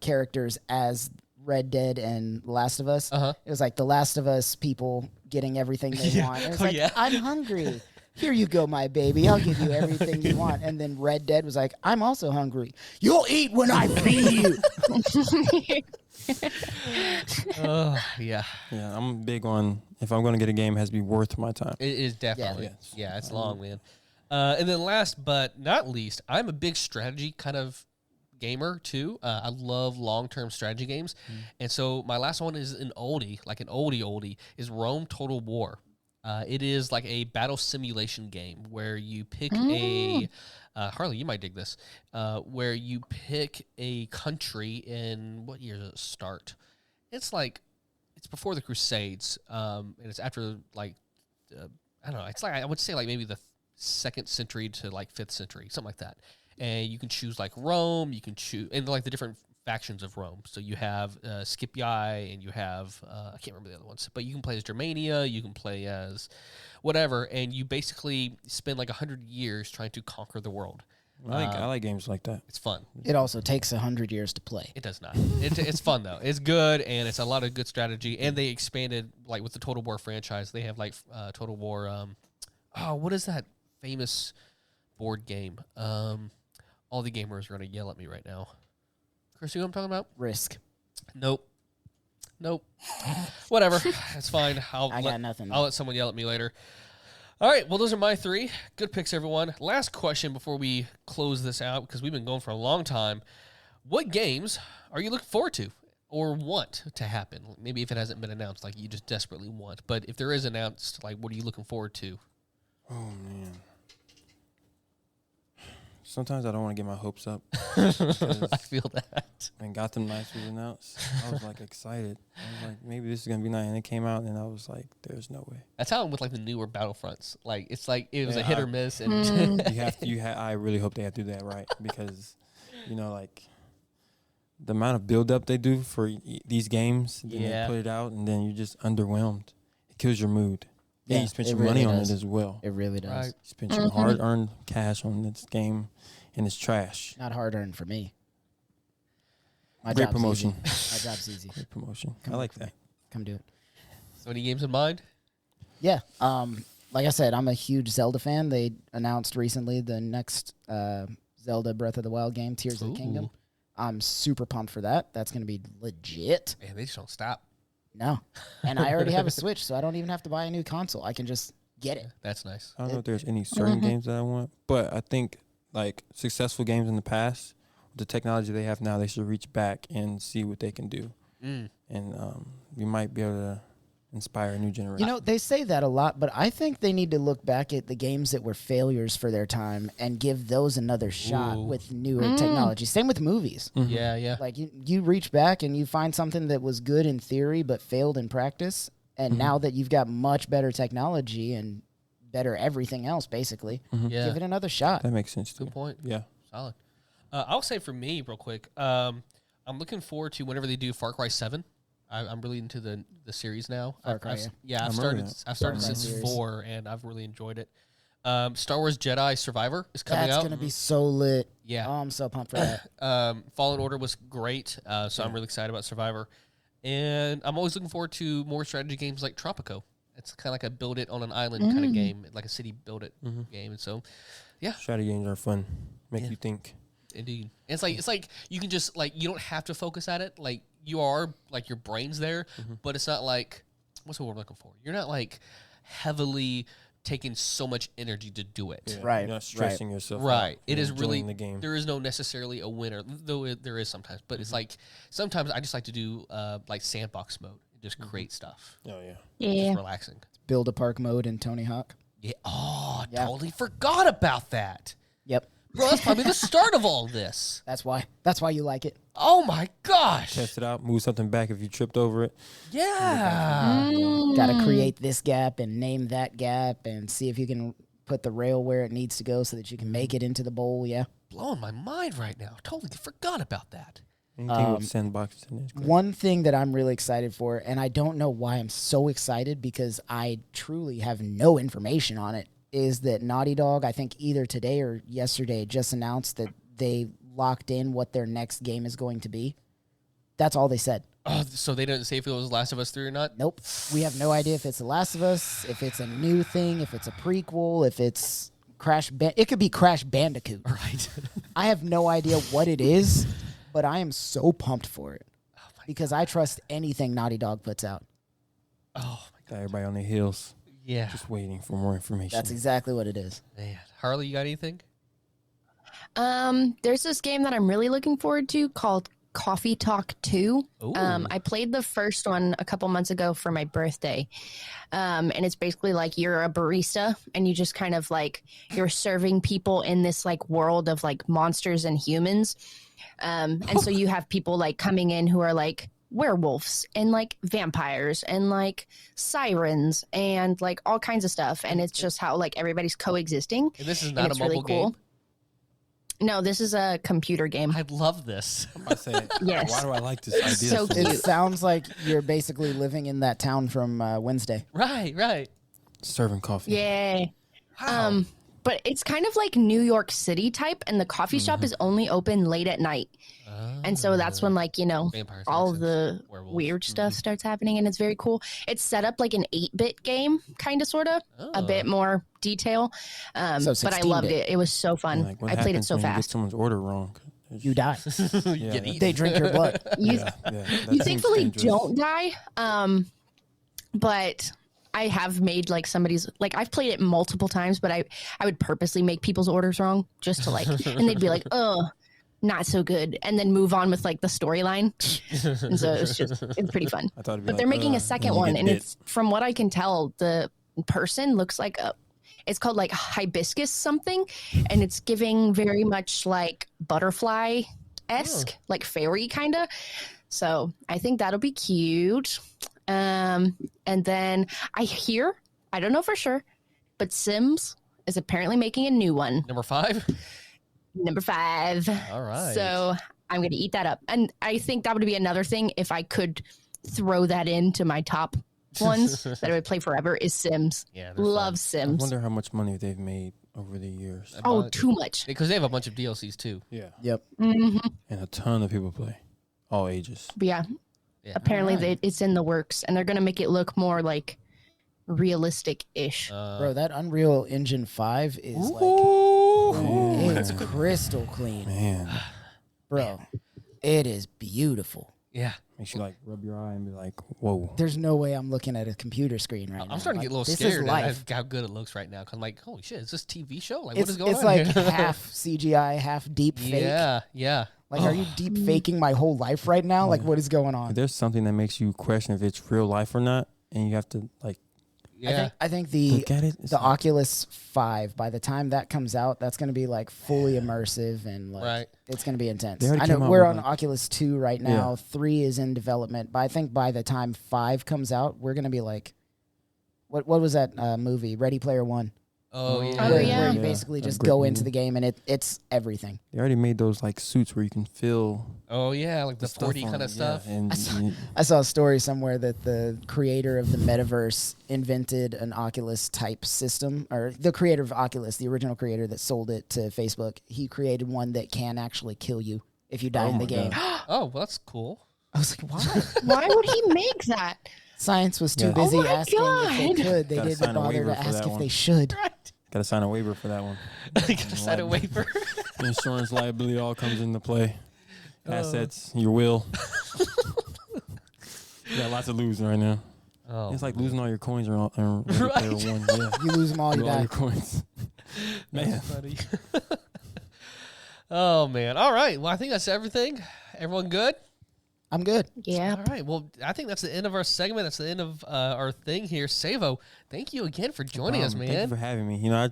characters as Red Dead and Last of Us. Uh-huh. It was like the Last of Us people getting everything they want. It was like, I'm hungry. Here you go, my baby. I'll give you everything you want. And then Red Dead was like, I'm also hungry. You'll eat when I feed you. Yeah. Yeah, I'm big on if I'm going to get a game, it has to be worth my time. It is definitely. Yes. Yeah, it's long, man. And then last but not least, I'm a big strategy kind of gamer too. I love long-term strategy games. And so my last one is an oldie, is Rome Total War. It is like a battle simulation game where you pick a Harley, you might dig this. Where you pick a country in what year does it start? It's before the Crusades, and it's after I don't know. It's I would say maybe the 2nd century to 5th century, something like that. And you can choose Rome. You can choose and the different factions of Rome. So you have Scipii, and you have I can't remember the other ones, but you can play as Germania. You can play as whatever, and you basically spend 100 years trying to conquer the world. I like games like that. It's fun. It also takes 100 years to play. It does not. It's fun though. It's good, and it's a lot of good strategy. And they expanded with the Total War franchise. They have Total War. What is that famous board game? All the gamers are gonna yell at me right now. Chris, you know what I'm talking about? Risk. Nope. Whatever. It's fine. I got nothing. I'll let someone yell at me later. All right. Well, those are my 3. Good picks, everyone. Last question before we close this out, because we've been going for a long time. What games are you looking forward to or want to happen? Maybe if it hasn't been announced, you just desperately want. But if there is announced, what are you looking forward to? Oh, man. Sometimes I don't want to get my hopes up. I feel that. When Gotham Knights was announced, I was excited. I was maybe this is gonna be nice, and it came out, and I was like, "There's no way." That's how I'm with the newer Battlefronts. It was a hit or miss, and I really hope they have to do that right because, the amount of build up they do for these games, then they put it out, and then you're just underwhelmed. It kills your mood. Yeah, you spent your money on it as well. It really does. Right. You spent your hard-earned cash on this game, and it's trash. Not hard-earned for me. My Great job's promotion. Easy. My job's easy. Great promotion. I like that. Come do it. So any games in mind? Yeah. Like I said, I'm a huge Zelda fan. They announced recently the next Zelda Breath of the Wild game, Tears of the Kingdom. I'm super pumped for that. That's going to be legit. Man, they just don't stop. No. And I already have a Switch, so I don't even have to buy a new console. I can just get it. That's nice. I don't know if there's any certain games that I want, but I think successful games in the past, with the technology they have now, they should reach back and see what they can do. And we might be able to inspire a new generation. They say that a lot, but I think they need to look back at the games that were failures for their time and give those another shot with newer technology. Same with movies. Yeah. You reach back and you find something that was good in theory but failed in practice, and now that you've got much better technology and better everything else, basically, give it another shot. That makes sense too. Good point. Yeah. Solid. I'll say for me, real quick, I'm looking forward to whenever they do Far Cry 7. I'm really into the series now. I've started since 4, and I've really enjoyed it. Star Wars Jedi Survivor is coming out. That's going to be so lit. Yeah. Oh, I'm so pumped for that. Fallen Order was great, so I'm really excited about Survivor. And I'm always looking forward to more strategy games like Tropico. It's kind of like a build it on an island kind of game, like a city build it game. And so, yeah. Strategy games are fun. Make you think. Indeed. And it's like you can just you don't have to focus at it. You are your brain's there, but it's not what's the word I'm looking for? You're not heavily taking so much energy to do it. Yeah. Right. You're not stressing yourself. Right. Out. It is Enjoying really the game. There is no necessarily a winner, though there is sometimes. But it's sometimes I just like to do sandbox mode and just create stuff. Oh yeah. Yeah. Just relaxing. Build a park mode in Tony Hawk. Yeah. Oh, Yeah. totally forgot about that. Yep. Bro, that's probably the start of all this. That's why you like it. Oh my gosh. Test it out, move something back if you tripped over it. Yeah. Got to create this gap and name that gap and see if you can put the rail where it needs to go so that you can make it into the bowl. Yeah. Blowing my mind right now. Totally forgot about that. Anything with sandboxes in it. One thing that I'm really excited for, and I don't know why I'm so excited because I truly have no information on it, is that Naughty Dog, I think either today or yesterday, just announced that they locked in what their next game is going to be. That's all they said. Oh, so they didn't say if it was Last of Us 3 or not? Nope. We have no idea if it's The Last of Us, if it's a new thing, if it's a prequel, if it's it could be Crash Bandicoot. Right. I have no idea what it is, but I am so pumped for it because I trust anything Naughty Dog puts out. Oh, Got everybody on their heels, yeah. just waiting for more information. That's exactly what it is. Man. Harley, you got anything? There's this game that I'm really looking forward to called Coffee Talk 2. Ooh. I played the first one a couple months ago for my birthday. And it's basically like you're a barista and you just kind of like you're serving people in this like world of like monsters and humans. And so you have people like coming in who are like werewolves and like vampires and like sirens and like all kinds of stuff. And it's just how like everybody's coexisting. And this is And not a it's mobile really cool. game? No, this is a computer game. I love this. I say, Yes. why do I like this idea? So so cute. much? It sounds like you're basically living in that town from Wednesday. Right. Serving coffee. Yeah. Wow. But it's kind of like New York City type, and the coffee shop is only open late at night. And so that's when, like, you know, Vampires, all of makes sense. the Werewolves. weird stuff starts happening, and it's very cool. It's set up like an 8-bit game, kind of, sort of, a bit more detail. So But I 16-bit. loved it. It was so fun. Like, what I played it happens so when you get fast. someone's order wrong? You die. You get eaten. They drink your blood. You, that you seems thankfully dangerous. don't die, but I have made like somebody's like I've played it multiple times, but I would purposely make people's orders wrong just to like, and they'd be like, "Oh, not so good," and then move on with like the storyline. And so it's pretty fun. I thought it'd be But like, they're making a and second you one, get and bit. it's from what I can tell, the person looks like it's called like hibiscus something, and it's giving very much like butterfly-esque, like fairy kind of. So I think that'll be cute. And then I don't know for sure, but Sims is apparently making a new one, Number 5? number 5. All right. So I'm going to eat that up. And I think that would be another thing if I could throw that into my top ones that I would play forever is Sims. Yeah, they're Love I Sims. wonder how much money they've made over the years. Oh, too much. Because they have a bunch of DLCs too. Yeah, Yep. Hmm. and a ton of people play, all ages. But yeah, Yeah. apparently it's in the works, and they're going to make it look more like realistic-ish. Bro, that Unreal Engine 5 is it's crystal clean. Man, Bro, it is beautiful. Yeah. makes you like rub your eye and be like, "Whoa." There's no way I'm looking at a computer screen right now. I'm starting to get a little this scared is life. at how good it looks right now. Cause I'm like, holy shit, is this TV show? Like, It's, what is going it's on like here? half CGI, half deep fake. Yeah. Like, are you deep faking my whole life right now? Like, what is going on? If there's something that makes you question if it's real life or not, and you have to like Yeah. I think the look at it. It's the like, Oculus 5, by the time that comes out, that's going to be like fully immersive and like Right. it's going to be intense. They already I know came out we're with, on like- Oculus 2 right now. Yeah. 3 is in development, but I think by the time 5 comes out, we're going to be like, what was that movie? Ready Player One. Oh, yeah. Oh, where, yeah. where you Yeah, basically a just great go into movie. the game and it's everything. They already made those like suits where you can feel Oh, yeah. Like the stuff 4D on kind it, of stuff. Yeah, and I saw a story somewhere that the creator of the metaverse invented an Oculus type system, or the creator of Oculus, the original creator that sold it to Facebook, he created one that can actually kill you if you die Oh in the my game. God. Oh, well, that's cool. I was like, why? Why would he make that? Science was too Yeah. busy Oh my asking if they God. could. They Gotta didn't sign a bother waiver to for ask that if one. they should. gotta sign a waiver for that one. Gotta sign a waiver. Insurance liability all comes into play. Oh. Assets, your will. You got lots of losing right now. Oh, It's like losing all your coins or Ready Player One. Yeah. You lose them all, you All die. your coins. Man. that's funny. Oh, man. All right. Well, I think that's everything. Everyone good? I'm good. Yeah. All right. Well, I think that's the end of our segment. That's the end of our thing here. Savo, thank you again for joining us, Thank you man. for having me. You know,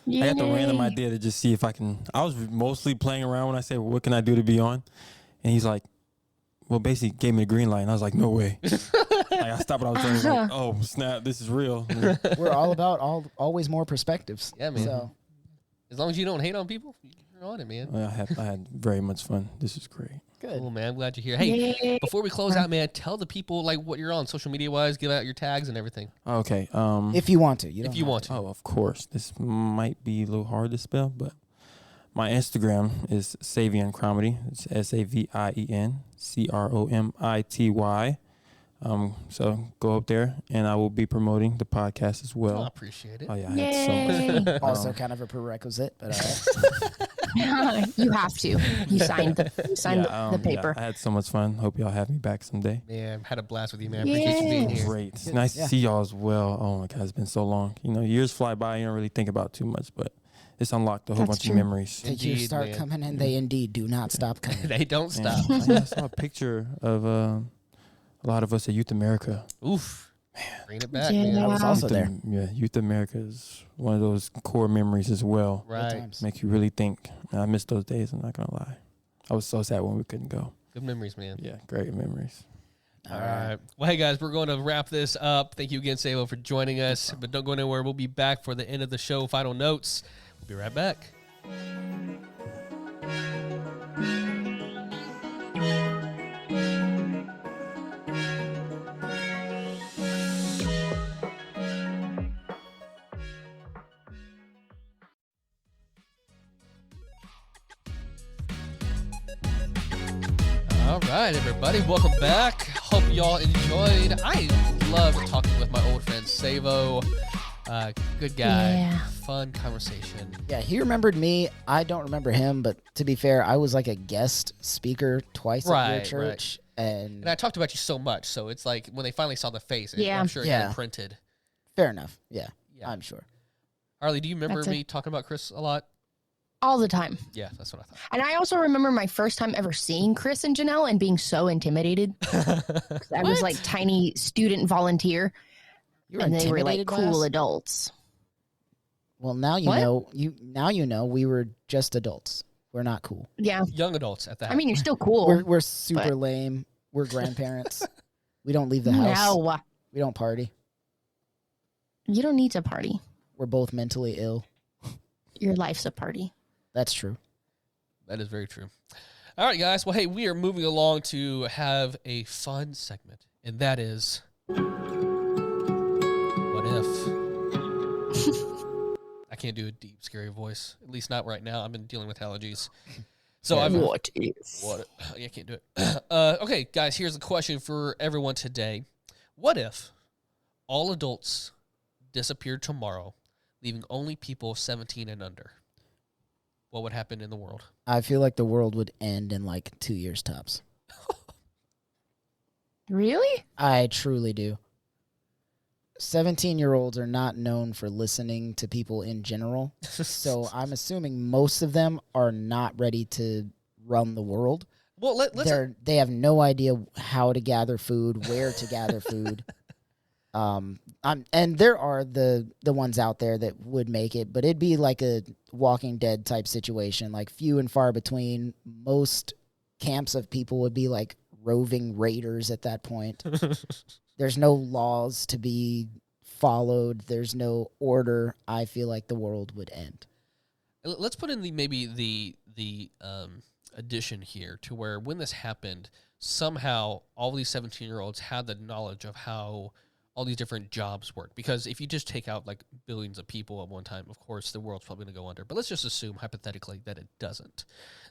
I got the random Yay. idea to just see if I can. I was mostly playing around when I said, well, what can I do to be on? And he's like, well, basically gave me a green light. And I was like, no way. Like, I stopped what I was doing. Like, oh, snap, this is real. We're all about always more perspectives. Yeah, man. So As long as you don't hate on people, you're on it, man. I had very much fun. This is great. good. Cool, man. I'm glad you're here. Hey, Yay. before we close out, man, tell the people like what you're on social media wise. Give out your tags and everything. Okay. If you want to, you don't If you have want to. to. Oh, of course. This might be a little hard to spell, but my Instagram is Savian Cromity. It's SAVIEN CROMITY. So go up there, and I will be promoting the podcast as I well. appreciate it. Oh yeah, I had so much. Yay. Also, kind of a prerequisite, but You have to. You signed the paper. I had so much fun. Hope y'all have me back someday. Man, had a blast with you, man. Appreciate you being Yes. here. Great. It's nice to see y'all as well. Oh my God, it's been so long. You know, years fly by. You don't really think about too much, but it's unlocked a whole That's bunch true. of memories. take your Indeed, start man. coming, and they indeed do not stop coming. They don't Yeah. stop. I saw a picture of a lot of us at Youth America. Oof. Bring it back, Yeah. man. I was Wow. also Youth there. Yeah, Youth America is one of those core memories as well. Good Right. times. Make you really think. And I miss those days, I'm not going to lie. I was so sad when we couldn't go. Good memories, man. Yeah, great memories. All right. Well, hey, guys, we're going to wrap this up. Thank you again, Savo, for joining us. But don't go anywhere. We'll be back for the end of the show. Final notes. We'll be right back. All right, everybody, welcome back. Hope y'all enjoyed. I love talking with my old friend Savo. Good guy. Yeah. Fun conversation. Yeah, he remembered me. I don't remember him, but to be fair, I was like a guest speaker twice at Right, your church, and And I talked about you so much, so it's like when they finally saw the face, Yeah. I'm sure it got Yeah. imprinted. fair enough. Yeah, Yeah. I'm sure. Harley, do you remember That's me talking about Chris a lot? All the time. Yeah, that's what I thought. And I also remember my first time ever seeing Chris and Janelle and being so intimidated. I was like tiny student volunteer, You were and they were like intimidated by cool us? adults. Well, now you What? know. Now you know we were just adults. We're not cool. Yeah. Young adults at that. I mean, you're still cool. We're super but- lame. We're grandparents. We don't leave the house. No, We don't party. you don't need to party. We're both mentally ill. Your life's a party. That's true. that is very true. All right, guys. Well, hey, we are moving along to have a fun segment, and that is What If? I can't do a deep, scary voice, at least not right now. I've been dealing with allergies. So I've What if? What? Yeah, I can't do it. Okay, guys, here's a question for everyone today. What if all adults disappeared tomorrow, leaving only people 17 and under? What would happen in the world? I feel like the world would end in like 2 years tops. Really? I truly do. 17-year-olds are not known for listening to people in general. So I'm assuming most of them are not ready to run the world. Well, let's. They have no idea how to gather food, where to gather food. And there are the ones out there that would make it, but it'd be like a Walking Dead type situation, like few and far between. Most camps of people would be like roving raiders at that point. There's no laws to be followed. There's no order. I feel like the world would end. Let's put in the addition here to where when this happened, somehow all these 17-year-olds had the knowledge of how all these different jobs work. Because if you just take out like billions of people at one time, of course the world's probably going to go under. But let's just assume hypothetically that it doesn't.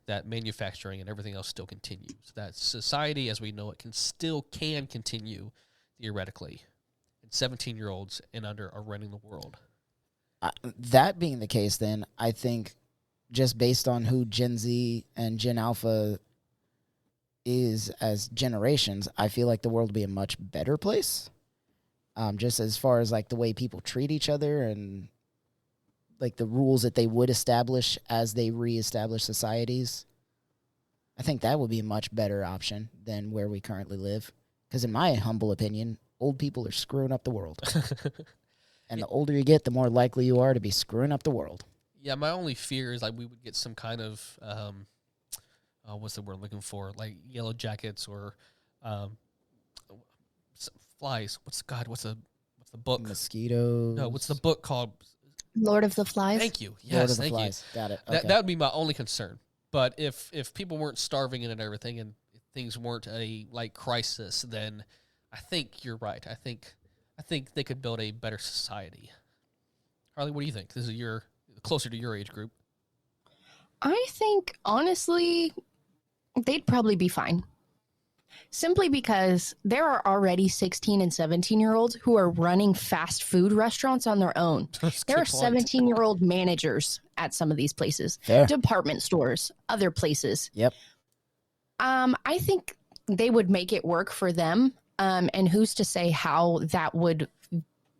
That manufacturing and everything else still continues. That society as we know it can continue theoretically. And 17-year-olds and under are running the world. That being the case, then I think just based on who Gen Z and Gen Alpha is as generations, I feel like the world would be a much better place. Just as far as like the way people treat each other and like the rules that they would establish as they reestablish societies. I think that would be a much better option than where we currently live. Because in my humble opinion, old people are screwing up the world. And the older you get, the more likely you are to be screwing up the world. Yeah, my only fear is like we would get some kind of what's the word I'm looking for? Like yellow jackets or flies. What's the book? Mosquitoes. No, what's the book called? Lord of the Flies. Thank you. Lord Yes, of the thank Flies. you. Got it. Okay. That would be my only concern. But if people weren't starving and everything, and things weren't a like crisis, then I think you're right. I think they could build a better society. Harley, what do you think? This is closer to your age group. I think, honestly, they'd probably be fine. Simply because there are already 16 and 17-year-olds who are running fast food restaurants on their own. There are 17-year-old managers at some of these places. Fair. Department stores, other places. Yep. I think they would make it work for them. And who's to say how that would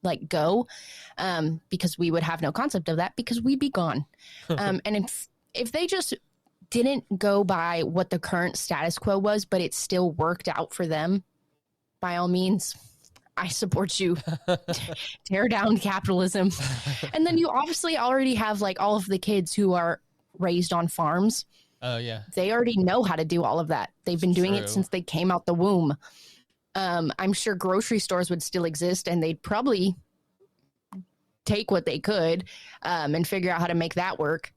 like go? Because we would have no concept of that because we'd be gone. And if they just didn't go by what the current status quo was, but it still worked out for them, by all means, I support you. Tear down capitalism. And then you obviously already have like all of the kids who are raised on farms. Oh, yeah. They already know how to do all of that. They've been doing it since they came out the womb. I'm sure grocery stores would still exist, and they'd probably take what they could and figure out how to make that work.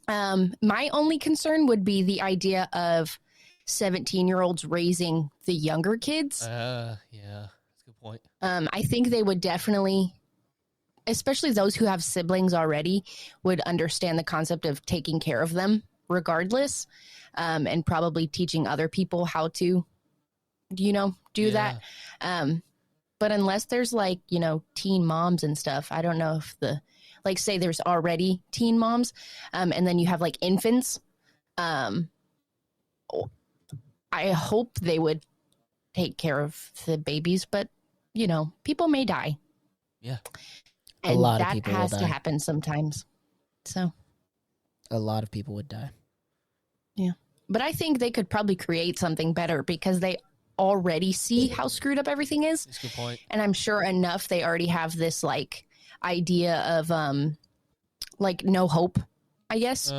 My only concern would be the idea of 17-year-olds raising the younger kids. Yeah, that's a good point. I think they would definitely, especially those who have siblings already, would understand the concept of taking care of them regardless, and probably teaching other people how to, do that. But unless there's like, teen moms and stuff, I don't know if say there's already teen moms, and then you have like infants. I hope they would take care of the babies, but people may die. Yeah. And a lot that of people has will to die. happen sometimes. So A lot of people would die. yeah. But I think they could probably create something better because they already see how screwed up everything is. That's a good point. And I'm sure enough they already have this like idea of no hope, I guess,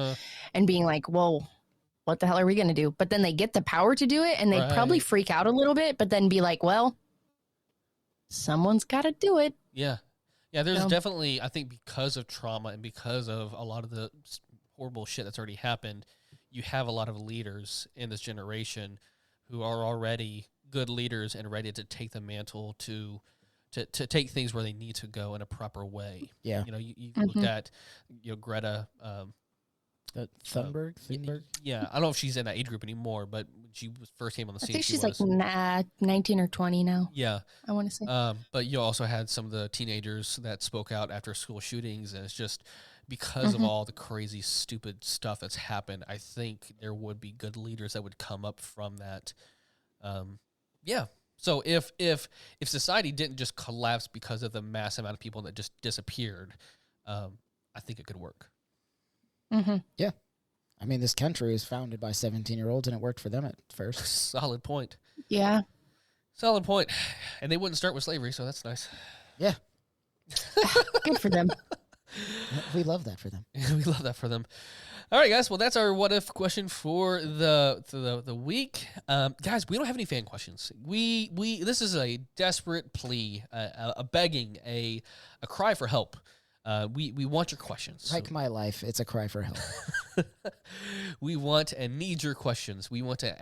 and being like, well, what the hell are we going to do? But then they get the power to do it and they probably freak out a little bit, but then be like, well, someone's got to do it. Yeah. Yeah, there's definitely, I think because of trauma and because of a lot of the horrible shit that's already happened, you have a lot of leaders in this generation who are already good leaders and ready to take the mantle to take things where they need to go in a proper way. Yeah. You look at Greta Thunberg? Yeah, I don't know if she's in that age group anymore, but when she first came on the scene, I think she's was. like 19 or 20 now. Yeah. I want to say. But you also had some of the teenagers that spoke out after school shootings, and it's just because of all the crazy, stupid stuff that's happened, I think there would be good leaders that would come up from that. Yeah. So if society didn't just collapse because of the mass amount of people that just disappeared, I think it could work. Mm-hmm. Yeah. I mean, this country is founded by 17-year-olds, and it worked for them at first. Solid point. Yeah. Solid point. And they wouldn't start with slavery, so that's nice. Yeah. Good for them. We love that for them. We love that for them. All right, guys. Well, that's our what if question for the week. Guys, we don't have any fan questions. We this is a desperate plea, a begging, a cry for help. We want your questions. Like my life, it's a cry for help. We want and need your questions. We want to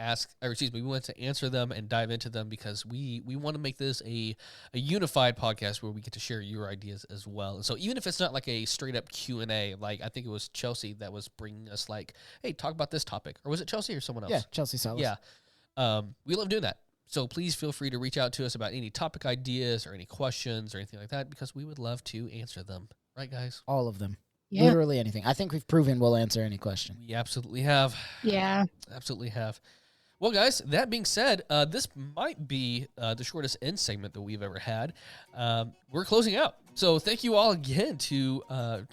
we want to answer them and dive into them because we want to make this a unified podcast where we get to share your ideas as well. And so even if it's not like a straight up Q&A, like I think it was Chelsea that was bringing us like, hey, talk about this topic. Or was it Chelsea or someone else? Yeah, Chelsea Salas. Yeah. We love doing that. So please feel free to reach out to us about any topic ideas or any questions or anything like that because we would love to answer them. Right, guys? All of them. Yeah. Literally anything. I think we've proven we'll answer any question. We absolutely have. Yeah. Absolutely have. Well, guys, that being said, this might be the shortest end segment that we've ever had. We're closing out. So thank you all again to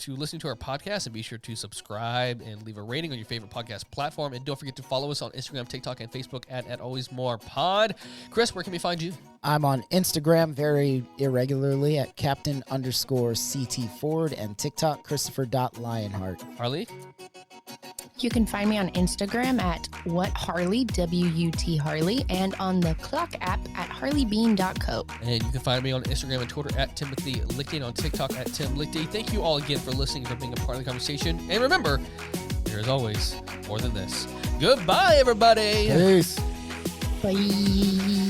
listening to our podcast, and be sure to subscribe and leave a rating on your favorite podcast platform. And don't forget to follow us on Instagram, TikTok, and Facebook at Always More Pod. Chris, where can we find you? I'm on Instagram very irregularly at Captain_CT Ford and TikTok Christopher.Lionheart. Harley? You can find me on Instagram at WhatHarley, WUT Harley, and on the Clock app at harleybean.co. And you can find me on Instagram and Twitter at Timothy Lichty, on TikTok at Tim Lichty. Thank you all again for listening, for being a part of the conversation. And remember, there is always more than this. Goodbye, everybody. Peace. Bye.